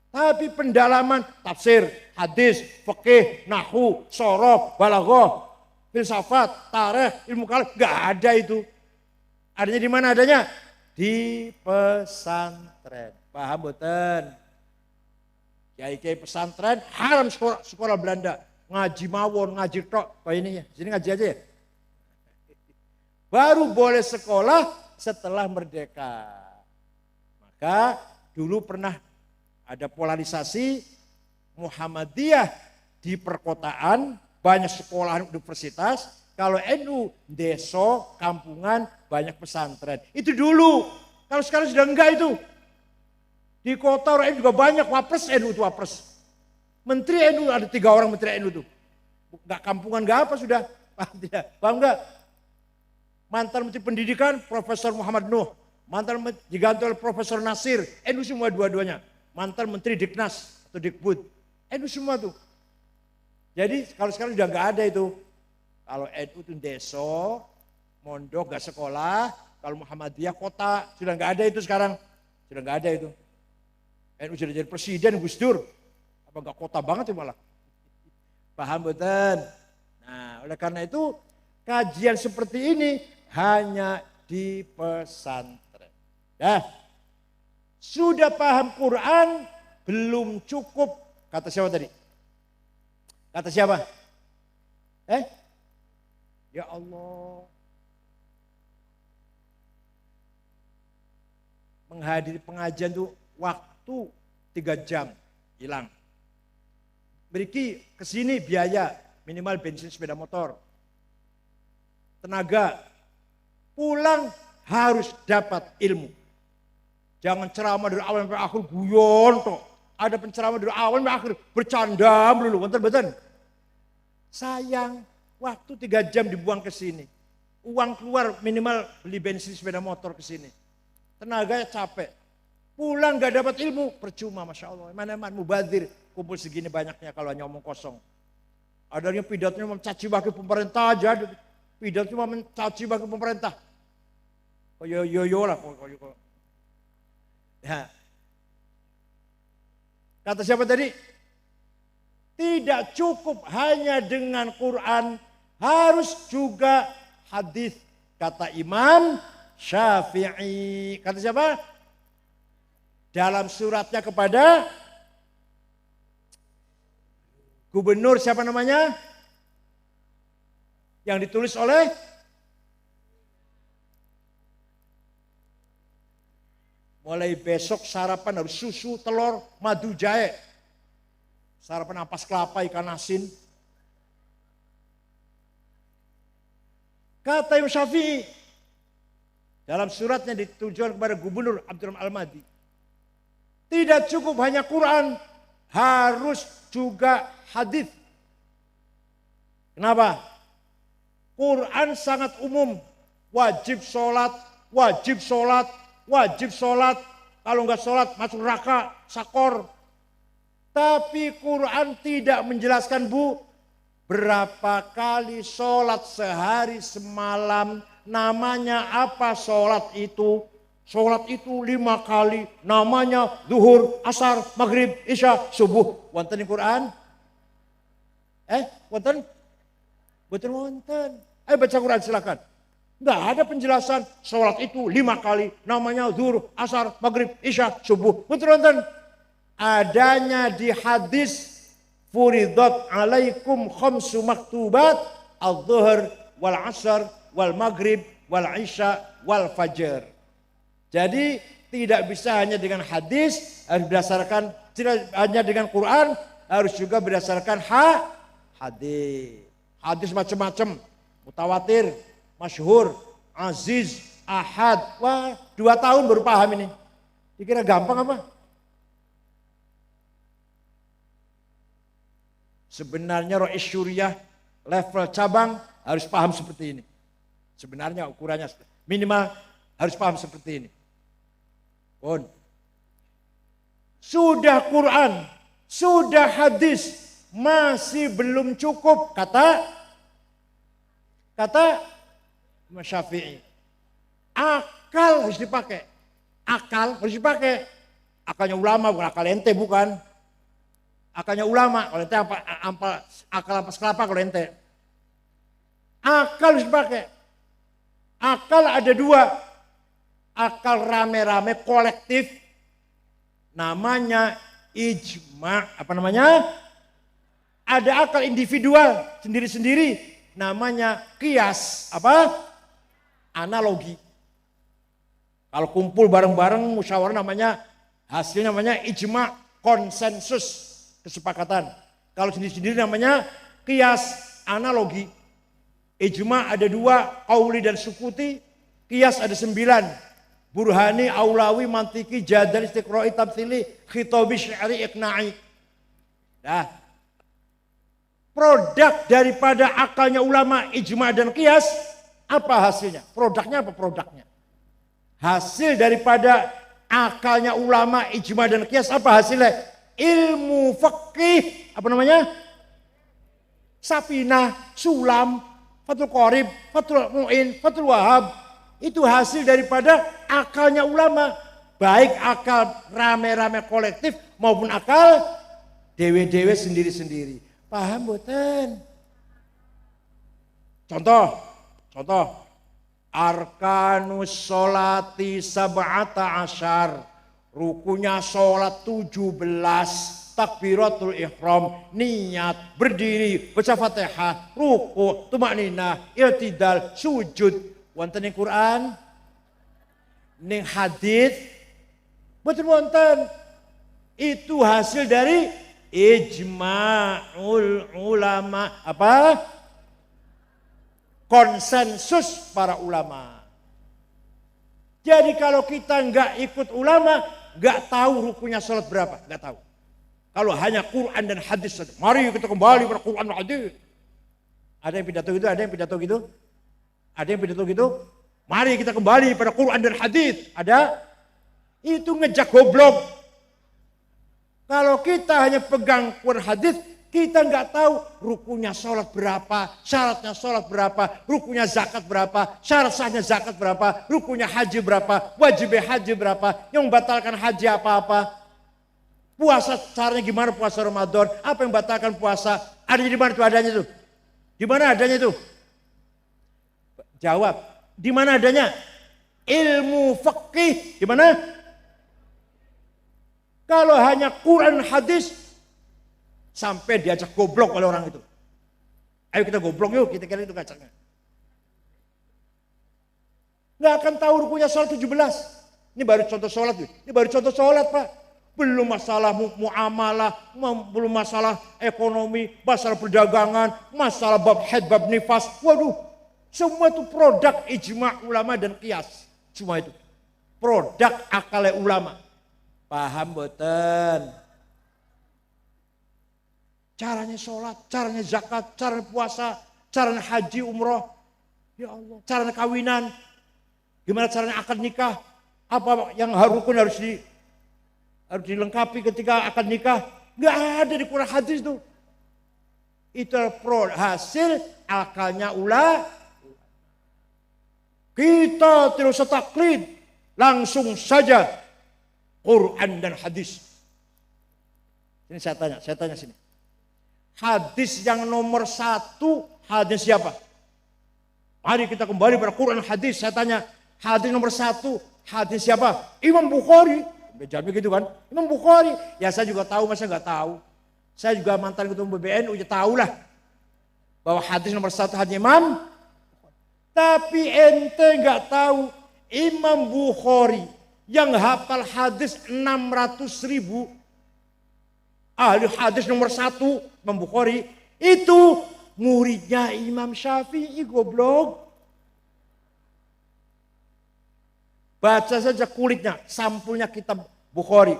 Tapi pendalaman tafsir, hadis, fikih, nahwu, sorof, balaghah, filsafat, tarikh, ilmu kalam, enggak ada itu. Adanya di mana adanya? Di pesantren. Paham betul? Kiai-kiai pesantren haram sekolah Belanda. Ngaji mawon, ngaji tok. Kok ini ya? Sini ngaji aja ya? Baru boleh sekolah setelah merdeka. Maka dulu pernah ada polarisasi Muhammadiyah di perkotaan, banyak sekolah universitas. Kalau NU, desa, kampungan, banyak pesantren. Itu dulu. Kalau sekarang sudah enggak itu. Di kota orang juga banyak wapres NU itu wapres. Menteri NU ada 3 orang menteri NU itu. Enggak kampungan enggak apa sudah. Paham tidak? Paham enggak? Mantan Menteri Pendidikan Profesor Muhammad Nuh. Mantan diganti oleh Profesor Nasir. NU semua dua-duanya. Mantan Menteri Diknas atau Dikbud. NU semua tuh. Jadi kalau sekarang udah nggak ada itu. Kalau NU itu deso, mondok nggak sekolah. Kalau Muhammadiyah kota, sudah nggak ada itu sekarang. Sudah nggak ada itu. NU sudah jadi presiden Gus Dur. Apa nggak kota banget ya malah. Paham betul? Nah oleh karena itu kajian seperti ini hanya di pesantren. Dah. Sudah paham Quran belum cukup. Kata siapa tadi? Kata siapa? Ya Allah. Menghadiri pengajian itu waktu 3 jam hilang. Beriki kesini biaya minimal bensin sepeda motor. Tenaga. Pulang harus dapat ilmu. Jangan ceramah dari awal sampai akhir guyon toh. Ada penceramah dari awal sampai akhir bercanda melulu, betul-betul. Sayang, waktu 3 jam dibuang ke sini. Uang keluar minimal beli bensin sepeda motor ke sini. Tenaganya capek. Pulang gak dapat ilmu, percuma Masya Allah. Mana-mana mubazir, kumpul segini banyaknya kalau hanya omong kosong. Ada yang pidatonya mencaci maki pemerintah aja. Pidato cuma mencaci maki pemerintah. Yo lah. Ya. Kata siapa tadi? Tidak cukup hanya dengan Quran, harus juga hadis. Kata Imam Syafi'i. Kata siapa? Dalam suratnya kepada gubernur siapa namanya? Yang ditulis oleh mulai besok sarapan harus susu, telur, madu jahe. Sarapan ampas kelapa, ikan asin. Kata Imam Syafi'i dalam suratnya ditujukan kepada Gubernur Abdurrahman Al-Mahdi. Tidak cukup hanya Quran, harus juga hadis. Kenapa? Quran sangat umum, wajib sholat, wajib sholat, wajib sholat. Kalau enggak sholat masuk neraka, sakor. Tapi Quran tidak menjelaskan berapa kali sholat sehari semalam. Namanya apa sholat itu? Sholat itu 5 kali. Namanya zuhur, asar, maghrib, isya, subuh. Wonten di Quran? Wonten? Betul wonten. Ayo baca Quran silakan. Enggak ada penjelasan sholat itu 5 kali. Namanya zuhur, asar, maghrib, isya, subuh. Betul wonten. Adanya di hadis furidat alaikum khamsu maktubat al-zuhur wal asar wal maghrib wal isya wal fajr. Jadi tidak bisa hanya dengan hadis, harus berdasarkan, tidak hanya dengan Quran, harus juga berdasarkan hadis. Hadis macam-macam, mutawatir, masyhur, aziz, ahad. Wah, 2 tahun baru paham ini. Dikira gampang apa? Sebenarnya Rois Syuriah level cabang harus paham seperti ini. Sebenarnya ukurannya minimal harus paham seperti ini. Pun. Sudah Quran, sudah hadis, masih belum cukup kata Imam Syafi'i. Akal harus dipakai. Akal harus dipakai. Akalnya ulama bukan akal ente, bukan. Akalnya ulama, kalau ente akal ampas kelapa kalau ente. Akal harus dipakai. Akal ada 2. Akal rame-rame kolektif. Namanya ijma. Apa namanya? Ada akal individual sendiri-sendiri. Namanya qiyas. Apa? Analogi. Kalau kumpul bareng-bareng musyawarah namanya, hasilnya namanya ijma, konsensus, kesepakatan. Kalau sendiri-sendiri namanya qiyas, analogi. Ijma ada 2, qauli dan sukuti. Qiyas ada 9. Burhani, Aulawi, Mantiki, Jadal, Istiqra'i, Tamthili, Khitabi, Syi'ri, Iqna'i. Nah, produk daripada akalnya ulama, ijma dan qiyas Apa hasilnya? Produknya apa produknya? Hasil daripada akalnya ulama, ijma dan qiyas apa hasilnya? Ilmu fikih, apa namanya? Sapinah, Sulam, Fathul Qorib, Fathul Mu'in, Fathul Wahab. Itu hasil daripada akalnya ulama. Baik akal rame-rame kolektif maupun akal dewe-dewe sendiri-sendiri. Paham boten? Contoh. Arkanus sholati sab'ata asyar. Rukunya sholat 17. Takbiratul ihram, niat, berdiri, baca Fatihah, ruku, tumakninah, i'tidal, sujud. Wonten ing Quran, ning hadis, betul wonten. Itu hasil dari ijma'ul ulama, apa? Konsensus para ulama. Jadi kalau kita nggak ikut ulama, nggak tahu rukunya sholat berapa, nggak tahu. Kalau hanya Quran dan hadis saja. Mari kita kembali pada Quran dan hadis. Ada yang pidato gitu? Ada yang pidato gitu? Ada yang pidato gitu? Mari kita kembali pada Quran dan hadis. Ada? Itu ngejak goblok. Kalau kita hanya pegang Quran hadis, kita nggak tahu rukunya sholat berapa, syaratnya sholat berapa, rukunya zakat berapa, syarat sahnya zakat berapa, rukunya haji berapa, wajibnya haji berapa, yang membatalkan haji apa-apa. Puasa caranya gimana puasa Ramadan? Apa yang batalkan puasa? Adanya di mana tuh adanya tuh? Di mana adanya tuh? Jawab. Di mana adanya? Ilmu fikih. Di mana? Kalau hanya Quran hadis sampai diajak goblok oleh orang itu. Ayo kita goblok yuk, kita kira itu kacangnya. Nggak akan tahu rukunya sholat 17. Ini baru contoh sholat. Ini baru contoh sholat, Pak. Belum masalah muamalah, belum masalah ekonomi, masalah perdagangan, masalah bab haid, bab nifas. Waduh, semua itu produk ijma' ulama dan qiyas. Semua itu produk akal ulama. Paham boten? Caranya sholat, caranya zakat, caranya puasa, caranya haji, umroh. Ya Allah, caranya kawinan. Gimana caranya akad nikah? Apa yang harus dilengkapi ketika akan nikah? Nggak ada di Quran hadis itu. Itu hasil akalnya ulama. Kita tidak usah taklid, langsung saja Quran dan hadis. Ini saya tanya sini. Hadis yang nomor 1 hadis siapa? Mari kita kembali pada Quran hadis. Saya tanya, hadis nomor 1 hadis siapa? Imam Bukhari. Jawabnya gitu kan, Imam Bukhari. Ya saya juga tahu, masa nggak tahu. Saya juga mantan ketua BBN, udah tahu lah bahwa hadis nomor 1 hadis Imam. Tapi ente nggak tahu Imam Bukhari yang hafal hadis 600.000, ahli hadis nomor 1 Imam Bukhari itu muridnya Imam Syafi'i, goblok. Baca saja kulitnya, sampulnya kitab Bukhari.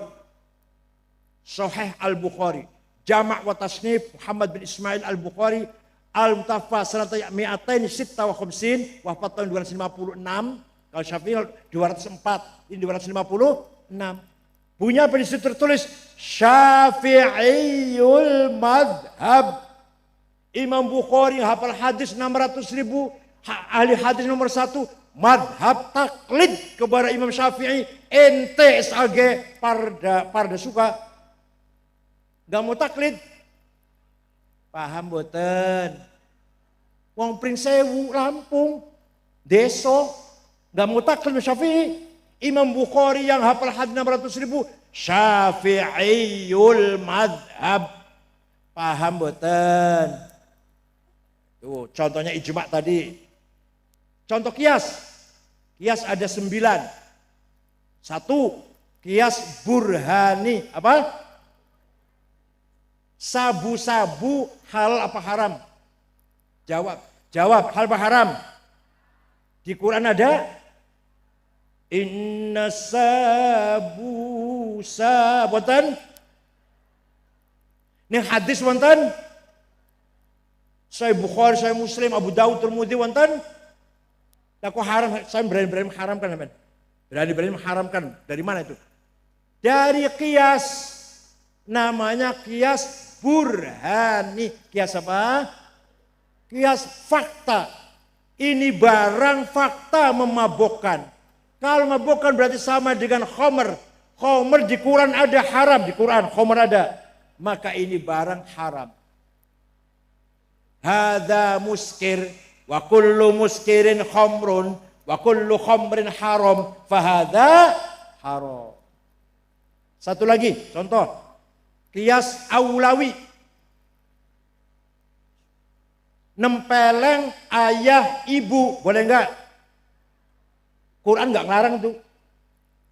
Sahih Al-Bukhari. Jama' wa Tasnif Muhammad bin Ismail Al-Bukhari. Al-Mutaffa sanata mi'atain sitta wa khamsin. Wafat tahun 256. Kalau Syafi'i 204. Ini 256. Punya apa disitu tertulis? Syafi'iyul madhab. Imam Bukhari hafal hadis 600.000. Ahli hadis nomor 1. Madhab taklid kepada Imam Syafi'i. Ente SAG parda suka gak mau taklid. Paham boten? Wong Pringsewu Lampung Deso gak mau taklid Imam Syafi'i. Imam Bukhari yang hafal hadis 600.000 Syafi'iyul madhab. Paham boten? Tuh contohnya ijma' tadi. Contoh kias. Kias ada 9. 1. Kias burhani. Apa? Sabu-sabu halal apa haram? Jawab. Halal apa haram? Di Quran ada. Inna sabu wonten. Ini hadis wonten. Sahih Bukhari, Sahih Muslim, Abu Dawud, Tirmidzi wonten. Aku haram, saya berani mengharamkan. Berani mengharamkan. Dari mana itu? Dari kias. Namanya kias burhani. Kias apa? Kias fakta. Ini barang fakta memabukkan. Kalau memabukkan berarti sama dengan khomer. Khomer di Quran ada, haram di Quran. Khomer ada. Maka ini barang haram. Hadza muskir wa kullu muskirin khamrun wa kullu khamrin haram fahadza haram. Satu lagi contoh. Kias aulawi. Nempeleng ayah ibu, boleh enggak? Quran enggak melarang itu.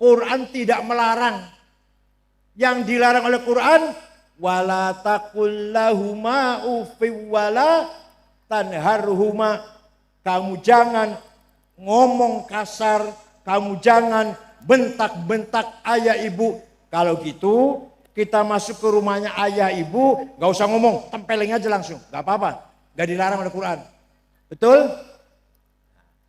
Quran tidak melarang. Yang dilarang oleh Quran, wala taqul lahuma uffi wala tanharhuma. Kamu jangan ngomong kasar, kamu jangan bentak-bentak ayah ibu. Kalau gitu, kita masuk ke rumahnya ayah ibu, enggak usah ngomong, tempeleng aja langsung, enggak apa-apa. Enggak dilarang oleh Quran. Betul?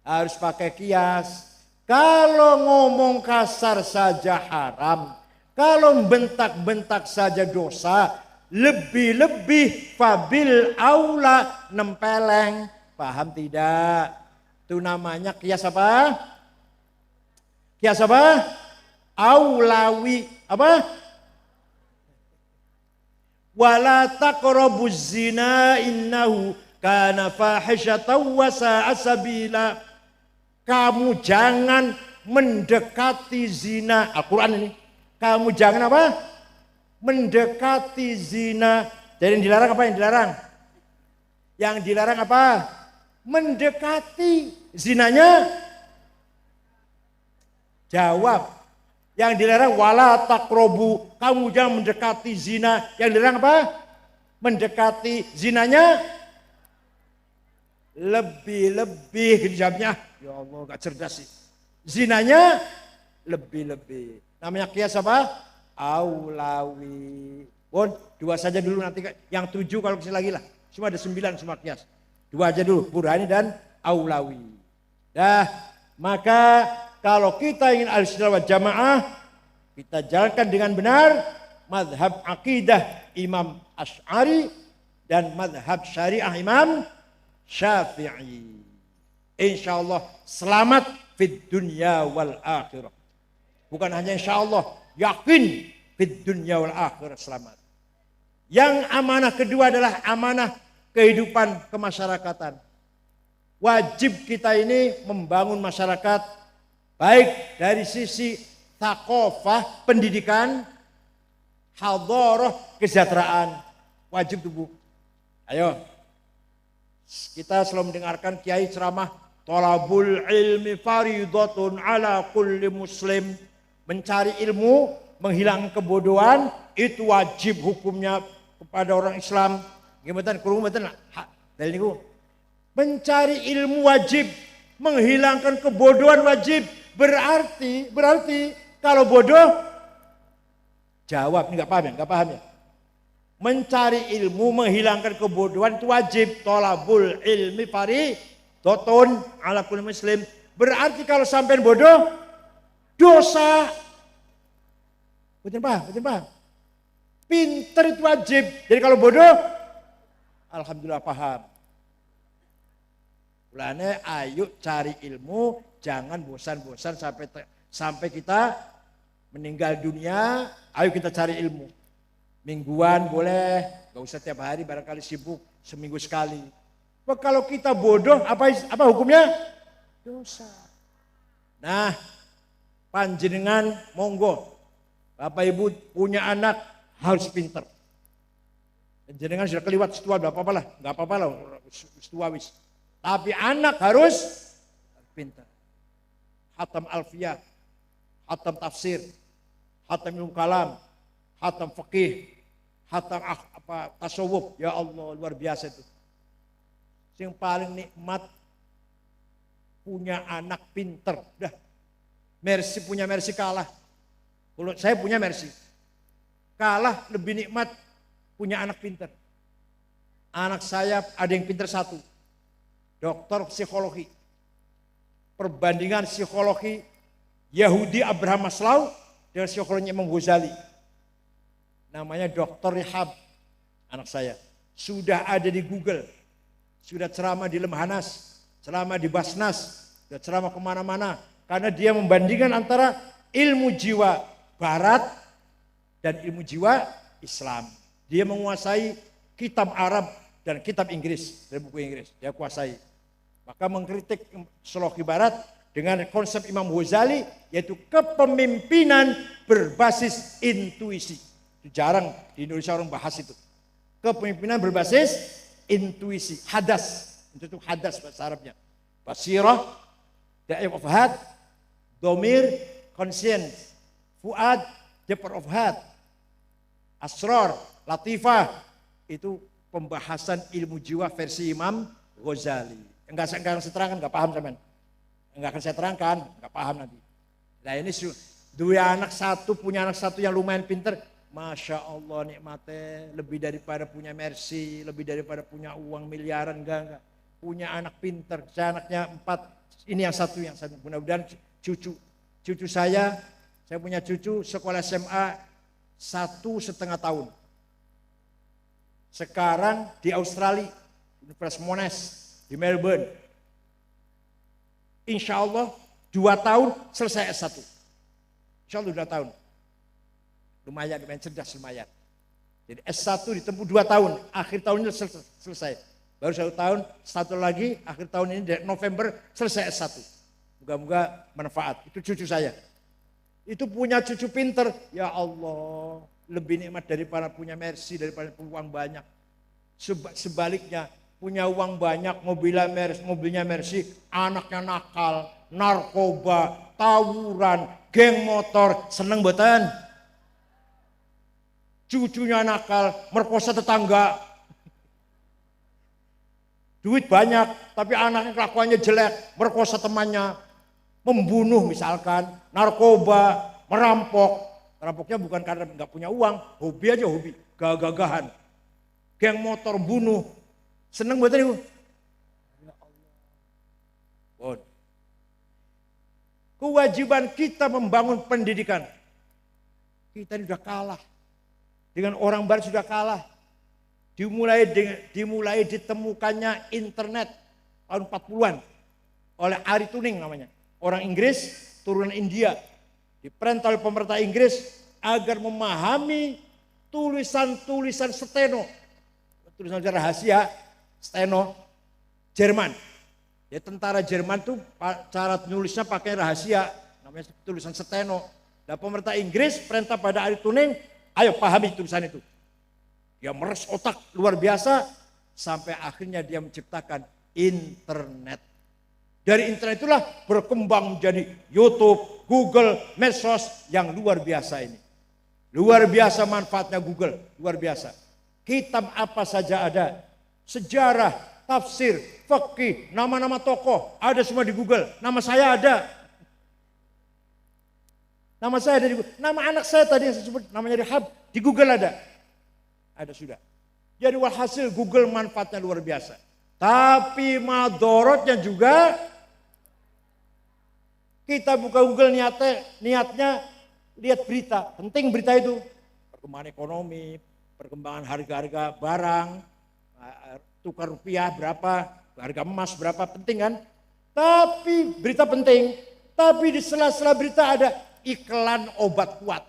Harus pakai kias. Kalau ngomong kasar saja haram. Kalau bentak-bentak saja dosa. Lebih-lebih fabil aula nempeleng. Paham tidak? Itu namanya kias apa? Kias apa? Aulawi. Apa? Wala taqrabuz zina innahu kana fahishatan wa sa'a sabila. Kamu jangan mendekati zina. Al-Quran ini. Kamu jangan apa? Mendekati zina. Jadi yang dilarang apa yang dilarang? Yang dilarang apa? Mendekati zinanya. Jawab. Yang dilarang wala taqrabu, kamu jangan mendekati zina. Yang dilarang apa? Mendekati zinanya lebih-lebih. Jawabnya, ya Allah gak cerdas sih. Zinanya lebih-lebih. Namanya kias apa? Aulawi. Bon, 2 saja dulu nanti. Yang 7 kalau bisa lagi lah. Cuma ada 9 semua kias. 2 aja dulu, burhani dan aulawi. Dah, maka kalau kita ingin al-sunnah wal jamaah, kita jalankan dengan benar mazhab akidah Imam Asy'ari dan mazhab syariah Imam Syafi'i. Insyaallah selamat fid dunya wal akhirah. Bukan hanya insyaallah, yakin fid dunya wal akhirah selamat. Yang amanah kedua adalah amanah kehidupan kemasyarakatan. Wajib kita ini membangun masyarakat baik dari sisi thaqafah, pendidikan, hadharah, kesejahteraan. Wajib tuh Bu. Ayo. Kita selalu mendengarkan kiai ceramah, thalabul ilmi faridatun ala kulli muslim. Mencari ilmu, menghilangkan kebodohan, itu wajib hukumnya kepada orang Islam. Gimana kurung betul? Dari niku. Mencari ilmu wajib, menghilangkan kebodohan wajib. Berarti kalau bodoh jawab, enggak paham ya? Mencari ilmu, menghilangkan kebodohan itu wajib. Thalabul ilmi faridatun ala kulli muslim. Berarti kalau sampai bodoh dosa. Betul paham? Pinter itu wajib. Jadi kalau bodoh alhamdulillah paham. Mulane ayo cari ilmu, jangan bosan-bosan sampai kita meninggal dunia. Ayo kita cari ilmu. Mingguan boleh, gak usah tiap hari, barangkali sibuk, seminggu sekali. Wah, kalau kita bodoh, apa hukumnya? Dosa. Nah, panjenengan monggo, Bapak Ibu punya anak harus pinter. Panjenengan sudah keliwat setua, gak apa-apa lah, setua wis. Tapi anak harus pintar. Hatam alfiyah, hatam tafsir, hatam ilmu kalam, hatam fikih, hatam tasawuf. Ya Allah, luar biasa itu. Yang paling nikmat punya anak pinter. Dah, Mercy punya Mercy kalah. Kalau saya punya Mercy, kalah lebih nikmat punya anak pinter. Anak saya ada yang pinter 1. Dokter psikologi. perbandingan psikologi Yahudi Abraham Maslow dengan psikologi Imam Ghazali. Namanya Dr. Rihab, anak saya. Sudah ada di Google, sudah ceramah di Lemhanas, ceramah di Basnas, sudah ceramah kemana-mana. Karena dia membandingkan antara ilmu jiwa Barat dan ilmu jiwa Islam. Dia menguasai kitab Arab dan kitab Inggris, dari buku Inggris, dia kuasai. Maka mengkritik psikologi Barat dengan konsep Imam Ghazali, yaitu kepemimpinan berbasis intuisi. Itu jarang di Indonesia orang bahas itu. Kepemimpinan berbasis intuisi, hadas. Itu hadas bahasa Arabnya. Basirah, da'if of heart, domir, conscience, fuad, depth of heart, asrar, latifah. Itu pembahasan ilmu jiwa versi Imam Ghazali. Enggak saya terangkan, enggak paham teman. Enggak akan saya terangkan, enggak paham nanti. Nah ini dua anak satu, punya anak satu yang lumayan pinter. Masya Allah nikmatnya lebih daripada punya Mercy, lebih daripada punya uang miliaran, enggak. Punya anak pinter, saya anaknya 4, ini yang satu. Mudah-mudahan cucu saya punya cucu sekolah SMA 1,5 tahun. Sekarang di Australia, Universitas Monash di Melbourne. Insya Allah 2 tahun selesai S1. Insya Allah 2 tahun. Lumayan cerdas lumayan. Jadi S1 ditempuh 2 tahun, akhir tahun ini selesai. Baru 1 tahun, 1 lagi, akhir tahun ini November selesai S1. Moga-moga manfaat. Itu cucu saya. Itu punya cucu pinter, ya Allah. Lebih nikmat daripada punya Mercy, daripada uang banyak. Sebaliknya, punya uang banyak, mobilnya Mercy, anaknya nakal, narkoba, tawuran, geng motor, seneng betan. Cucunya nakal, merkosa tetangga. Duit banyak, tapi anaknya kelakuannya jelek, merkosa temannya, membunuh misalkan, narkoba, merampok. Merampoknya bukan karena nggak punya uang, hobi aja hobi, gagah-gagahan. Geng motor bunuh, seneng betul ibu. Ya Allah. Kewajiban kita membangun pendidikan. Kita ini sudah kalah. Dengan orang barat sudah kalah. Dimulai ditemukannya internet tahun 40-an oleh Ari Tuning namanya. Orang Inggris, turunan India. Diperintah oleh pemerintah Inggris agar memahami tulisan-tulisan steno. Tulisan rahasia, steno, Jerman. Ya tentara Jerman tuh cara nulisnya pakai rahasia, namanya tulisan steno. Dan pemerintah Inggris perintah pada Ari Tuning, ayo pahami tulisan itu. Dia meres otak luar biasa sampai akhirnya dia menciptakan internet. Dari internet itulah berkembang menjadi YouTube, Google, medsos yang luar biasa ini. Luar biasa manfaatnya Google, luar biasa. Kitab apa saja ada, sejarah, tafsir, fikih, nama-nama tokoh, ada semua di Google. Nama saya ada. Nama saya ada di Google. Nama anak saya tadi yang saya sebut, namanya Rihab, di Google ada. Ada sudah. Jadi walhasil Google manfaatnya luar biasa. Tapi madorotnya juga, kita buka Google niatnya lihat berita, penting berita itu. Perkembangan ekonomi, perkembangan harga-harga barang, tukar rupiah berapa, harga emas berapa, penting kan? Tapi berita penting, tapi di sela-sela berita ada iklan obat kuat.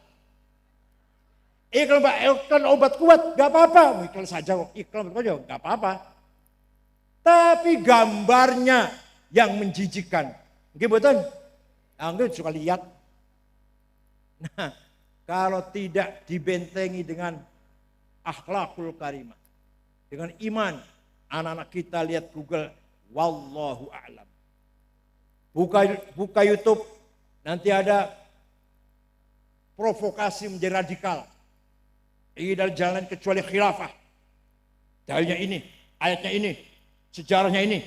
Iklan obat kuat gak apa-apa, iklan saja kok, iklan obat kuat gak apa-apa. Tapi gambarnya yang menjijikkan. Oke betul? Anda suka lihat. Nah, kalau tidak dibentengi dengan akhlakul karimah, dengan iman, anak-anak kita lihat Google, wallahu a'lam. Buka YouTube, nanti ada provokasi menjadi radikal. Tidak jalan kecuali khilafah. Dalilnya ini, ayatnya ini, sejarahnya ini.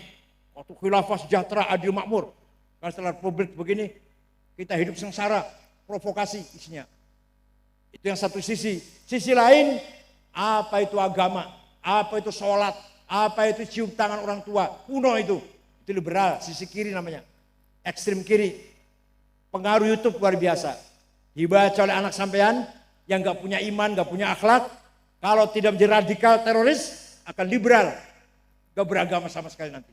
Waktu khilafah sejahtera, adil, makmur. Karena setelah republik begini, kita hidup sengsara, provokasi isinya. Itu yang satu sisi. Sisi lain, apa itu agama, apa itu sholat, apa itu cium tangan orang tua. Kuno itu liberal, sisi kiri namanya. ekstrem kiri. Pengaruh YouTube luar biasa. Dibaca oleh anak sampean yang gak punya iman, gak punya akhlak. Kalau tidak menjadi radikal teroris, akan liberal. Gak beragama sama sekali nanti.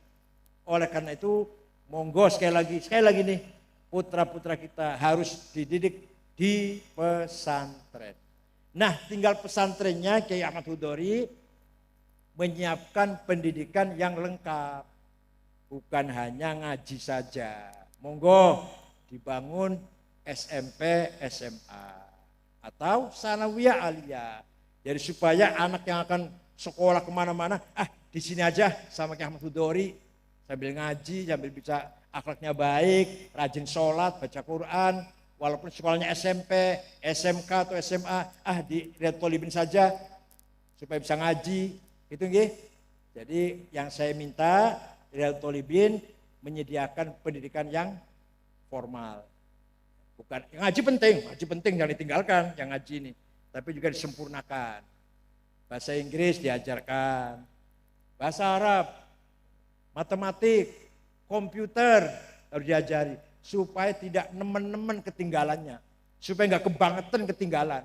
Oleh karena itu, monggo sekali lagi nih, putra-putra kita harus dididik di pesantren. Nah, tinggal pesantrennya Kiai Ahmad Hudori menyiapkan pendidikan yang lengkap. Bukan hanya ngaji saja. Monggo dibangun SMP, SMA. Atau sanawiyah aliyah. Jadi supaya anak yang akan sekolah kemana-mana, di sini aja sama Kiai Ahmad Hudori. Sambil ngaji, sambil bisa akhlaknya baik, rajin sholat, baca Quran. Walaupun sekolahnya SMP, SMK atau SMA, di Riyadhul Thalibin saja. Supaya bisa ngaji. Itu nggih. Jadi yang saya minta, Riyadhul Thalibin menyediakan pendidikan yang formal. Bukan ngaji penting jangan ditinggalkan yang ngaji ini, tapi juga disempurnakan. Bahasa Inggris diajarkan, bahasa Arab, matematik, komputer harus diajari supaya tidak nemen-nemen ketinggalannya, supaya enggak kebangetan ketinggalan.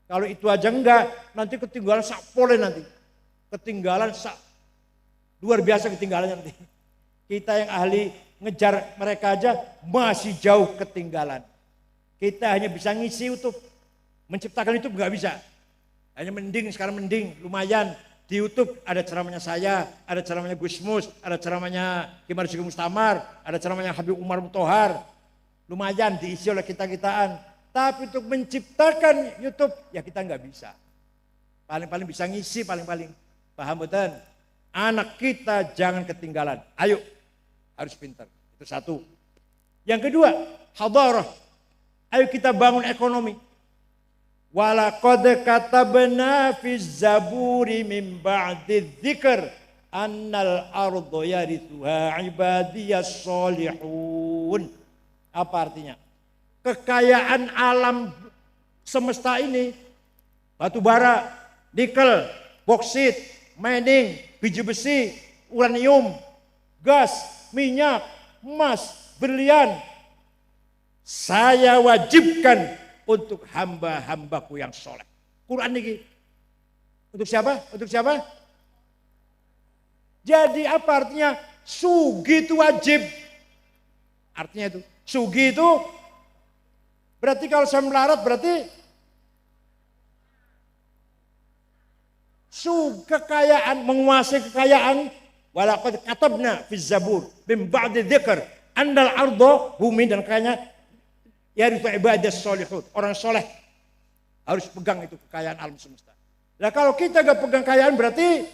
Kalau itu aja enggak, nanti ketinggalan sak pole nanti. Ketinggalan sak luar biasa ketinggalannya nanti. Kita yang ahli ngejar mereka aja masih jauh ketinggalan. Kita hanya bisa ngisi YouTube, menciptakan YouTube nggak bisa. Hanya sekarang lumayan. Di YouTube ada ceramahnya saya, ada ceramahnya Gus Mus, ada ceramahnya Kiai Marzuki Mustamar, ada ceramahnya Habib Umar Muthohar. Lumayan diisi oleh kita-kitaan. Tapi untuk menciptakan YouTube, ya kita nggak bisa. Paling-paling bisa ngisi, paling-paling. Paham betul? Anak kita jangan ketinggalan. Ayo, harus pintar. Itu satu. Yang kedua, hadarah. Ayo kita bangun ekonomi. Walaqad katabna fiz zaburi min ba'di dzikr annal arda yarithuha ibadiyas sholihun. Apa artinya? Kekayaan alam semesta ini, batu bara, nikel, boksit, mining, biji besi, uranium, gas, minyak, emas, berlian, saya wajibkan untuk hamba-hambaku yang soleh. Quran ini. Untuk siapa? Untuk siapa? Jadi apa artinya? Sugi itu wajib. Artinya itu. Sugi itu berarti kalau saya melarat berarti kekayaan, menguasai kekayaan. Walaqad katabna fiz zabur min ba'di dzikr andal ardo, bumi dan kayanya yarithu ibadas sholihun. Orang soleh harus pegang itu kekayaan alam semesta. Nah kalau kita gak pegang kekayaan berarti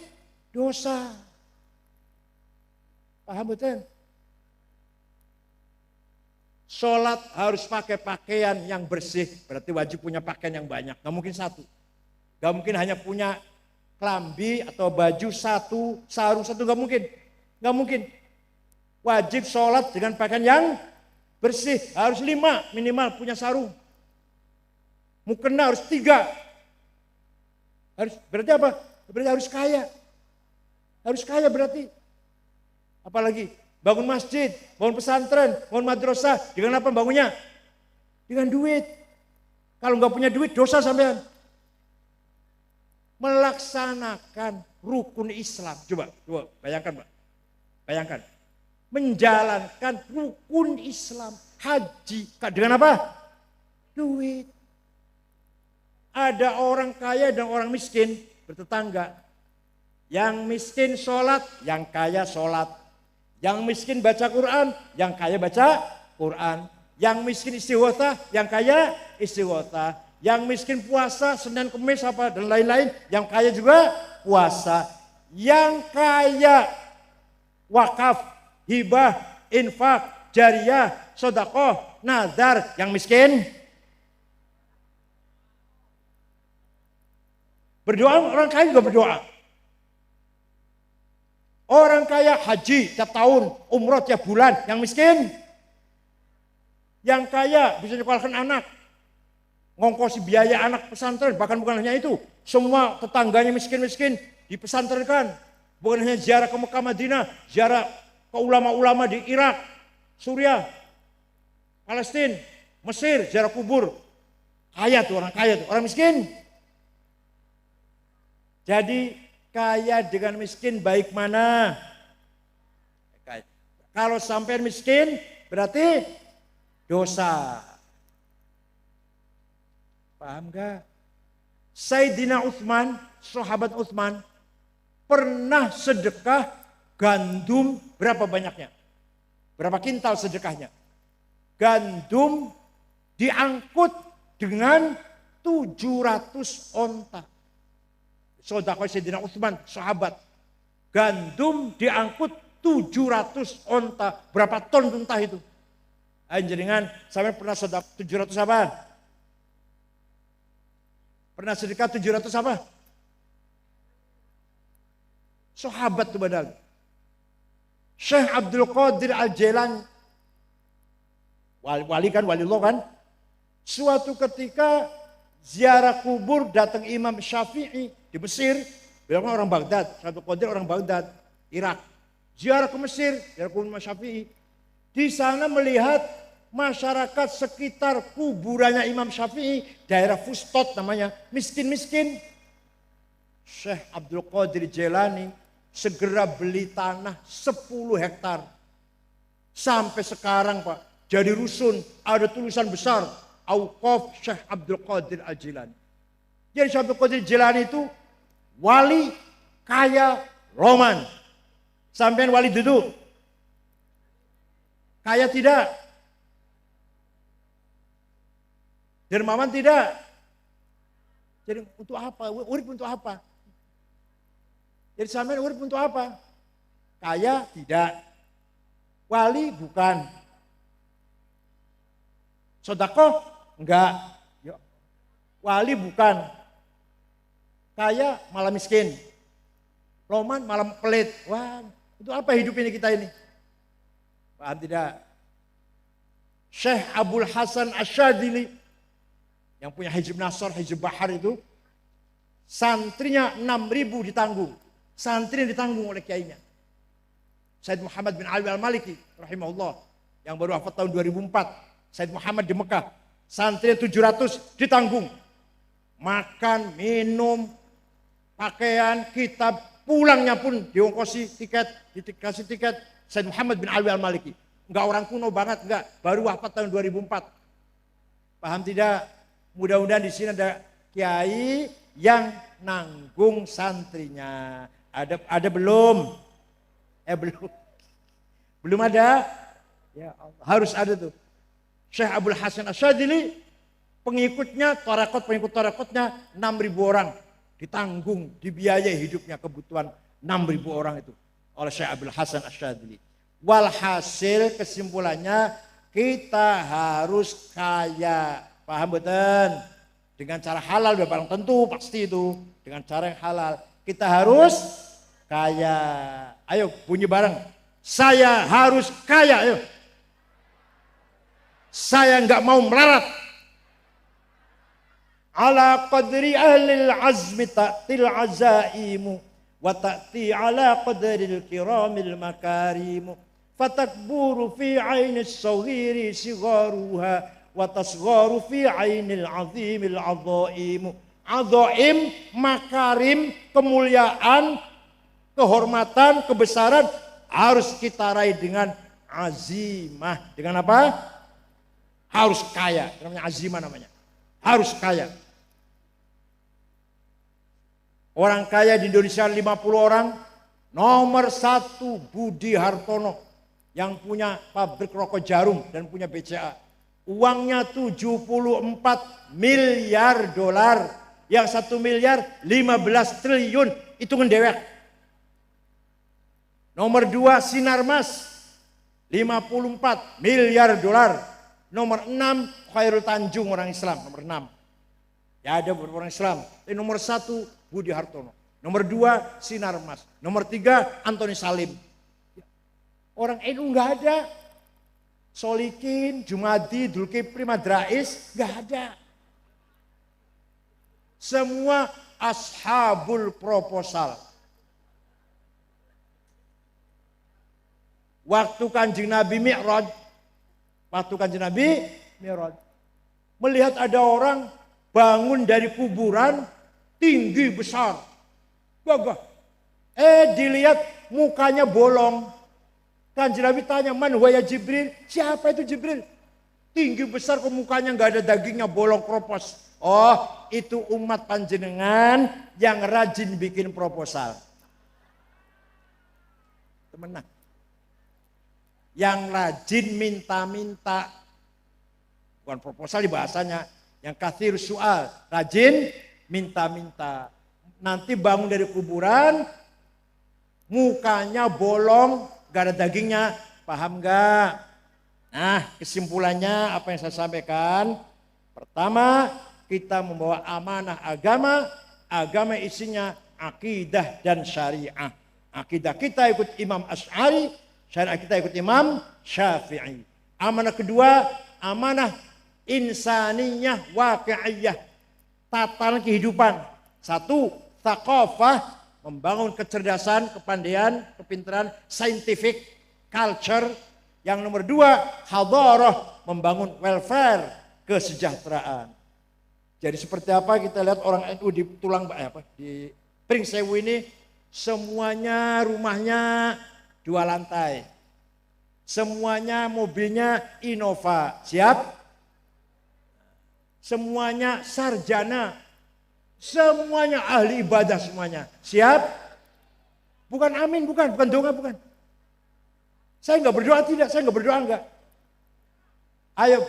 dosa. Paham betul? Sholat harus pakai pakaian yang bersih. Berarti wajib punya pakaian yang banyak. Gak mungkin satu. Gak mungkin hanya punya kelambi atau baju satu, sarung satu. Gak mungkin. Gak mungkin. Wajib sholat dengan pakaian yang bersih, harus 5 minimal punya sarung. Mukena harus 3. Berarti apa? Berarti harus kaya. Harus kaya berarti. Apalagi bangun masjid, bangun pesantren, bangun madrasah. Dengan apa bangunnya? Dengan duit. Kalau nggak punya duit dosa sampean. Melaksanakan rukun Islam. Coba bayangkan Pak. Bayangkan. Menjalankan rukun Islam, haji. Dengan apa? Duit. Ada orang kaya dan orang miskin bertetangga. Yang miskin sholat, yang kaya sholat. Yang miskin baca Quran, yang kaya baca Quran. Yang miskin istighotha, yang kaya istighotha. Yang miskin puasa, Senin Kemis apa dan lain-lain. Yang kaya juga puasa. Yang kaya wakaf, hibah, infak, jariyah, sedekah, nazar. Yang miskin berdoa, orang kaya juga berdoa. Orang kaya haji tiap tahun, umroh tiap bulan. Yang miskin, yang kaya bisa nyekolahkan anak, ngongkosi biaya anak pesantren. Bahkan bukan hanya itu, semua tetangganya miskin-miskin dipesantrenkan. Bukan hanya ziarah ke Mekah Madinah, ziarah ke ulama-ulama di Irak, Suriah, Palestina, Mesir, ziarah kubur. Kaya tuh, orang miskin. Jadi kaya dengan miskin baik mana? Kalau sampai miskin berarti dosa. Paham gak? Sayyidina Utsman, sahabat Utsman, pernah sedekah gandum berapa banyaknya? Berapa kintal sedekahnya? Gandum diangkut dengan 700 onta. Sedekah Sayyidina Utsman, sahabat. Gandum diangkut 700 onta. Berapa ton entah itu? Jenengan sampai pernah sedekah 700 apa? Pernah sedekah 700 apa? Sahabat itu badal. Syekh Abdul Qadir Al-Jailani, wali kan, wali Allah kan. Suatu ketika ziarah kubur datang Imam Syafi'i di Mesir. Beliau kan orang Baghdad, Syekh Abdul Qadir orang Baghdad, Irak. Ziarah ke Mesir, ziarah kubur Imam Syafi'i. Di sana melihat masyarakat sekitar kuburannya Imam Syafi'i, daerah Fustot namanya, miskin-miskin. Syekh Abdul Qadir Jailani segera beli tanah 10 hektar. Sampai sekarang Pak, jadi rusun, ada tulisan besar, Auqaf Syekh Abdul Qadir Al-Jilani. Jadi Syekh Abdul Qadir Jilani itu wali kaya Roman. Sampai wali duduk. Kaya tidak? Dermawan tidak? Jadi untuk apa? Urip untuk apa? Jadi sampean urip untuk apa? Kaya tidak. Wali bukan. Sedekah enggak. Wali bukan. Kaya malah miskin. Roman malah pelit. Wah, untuk apa hidup ini kita ini? Paham tidak? Syekh Abdul Hasan Asyadzili yang punya Hizb Nasr, Hizb Bahar itu, santrinya 6.000 ditanggung. Santri yang ditanggung oleh kiainya. Said Muhammad bin Ali Al-Maliki rahimahullah yang baru wafat tahun 2004. Said Muhammad di Mekah. Santri 700 ditanggung. Makan, minum, pakaian, kitab, pulangnya pun diongkosi tiket, dikasih tiket. Said Muhammad bin Ali Al-Maliki. Enggak orang kuno banget, enggak. Baru wafat tahun 2004. Paham tidak? Mudah-mudahan di sini ada kiai yang nanggung santrinya. Ada belum? Belum. Belum ada? Ya Allah, harus ada tuh. Syekh Abdul Hasan Asyadzili, pengikut tarekotnya 6.000 orang. Ditanggung, dibiayai hidupnya, kebutuhan 6.000 orang itu oleh Syekh Abdul Hasan Asyadzili. Walhasil kesimpulannya kita harus kaya. Paham betul? Dengan cara halal, udah paling tentu pasti itu. Dengan cara yang halal. Kita harus kaya. Ayo bunyi bareng. Saya harus kaya. Ayo. Saya enggak mau melarat. Ala qadri ahlil azmi ta'til azaimu. Wa ta'ti ala qadril kiramil makarimu. Fatakburu fi ainis sawhiri sigaruha. Wa tasgharu fi ainil azimil azaimu. Azaim, makarim, kemuliaan, kehormatan, kebesaran harus kita raih dengan azimah. Dengan apa? Harus kaya. Namanya azimah namanya. Harus kaya. Orang kaya di Indonesia 50 orang. Nomor 1 Budi Hartono yang punya pabrik rokok Jarum dan punya BCA. Uangnya 74 miliar dolar. Yang 1 miliar 15 triliun. Hitungan dewek. Nomor 2 Sinarmas 54 miliar dolar. Nomor 6 Khairul Tanjung orang Islam. Nomor 6. Ya ada beberapa orang Islam. Tapi nomor 1 Budi Hartono. Nomor 2 Sinarmas. Nomor 3 Antoni Salim. Orang NU nggak ada. Solikin, Jumadi, Dulkipli, Madrais nggak ada. Semua ashabul proposal. Waktu Kanjeng Nabi Mi'raj, Waktu Kanjeng Nabi Mi'raj. Melihat ada orang bangun dari kuburan tinggi besar. Gagah. Dilihat mukanya bolong. Kanjeng Nabi tanya, "Man huwa ya Jibril?" Siapa itu Jibril? Tinggi besar kok mukanya nggak ada dagingnya, bolong kropos. Oh, itu umat panjenengan yang rajin bikin proposal. Temenan. Yang rajin minta-minta. Bukan proposal di bahasanya. Yang kathir soal. Rajin minta-minta. Nanti bangun dari kuburan. Mukanya bolong. Gak ada dagingnya. Paham gak? Nah, kesimpulannya apa yang saya sampaikan. Pertama, kita membawa amanah agama. Agama isinya akidah dan syariah. Akidah kita ikut Imam Asy'ari, syariah kita ikut Imam Syafi'i. Amanah kedua, amanah insaniyah waqi'iyah. Tatanan kehidupan. Satu, thaqafah, membangun kecerdasan, kepandaian, kepintaran, scientific, culture. Yang nomor dua, hadarah, membangun welfare, kesejahteraan. Jadi seperti apa kita lihat orang NU di di Pringsewu ini, semuanya rumahnya 2 lantai. Semuanya mobilnya Innova. Siap? Semuanya sarjana. Semuanya ahli ibadah semuanya. Siap? Bukan amin, bukan doa, bukan. Saya enggak berdoa tidak, saya enggak berdoa enggak. Ayo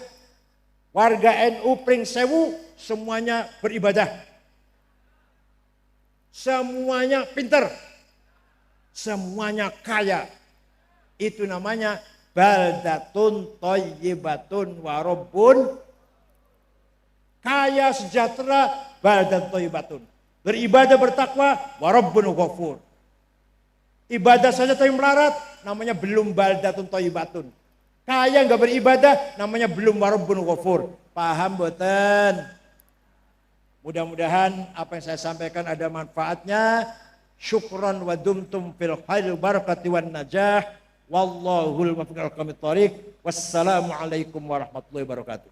warga NU Pringsewu semuanya beribadah. Semuanya pinter. Semuanya kaya. Itu namanya baldatun thayyibatun wa rabbun. Kaya sejahtera baldatun thayyibatun. Beribadah bertakwa wa rabbun ghafur. Ibadah saja tapi melarat namanya belum baldatun thayyibatun. Kaya enggak beribadah namanya belum wa rabbun ghafur. Paham boten? Mudah-mudahan apa yang saya sampaikan ada manfaatnya. Syukran wa dumtum fil khair barakati wan najah. Wallahul muwaffiq ila aqwamit thoriq. Wassalamualaikum warahmatullahi wabarakatuh.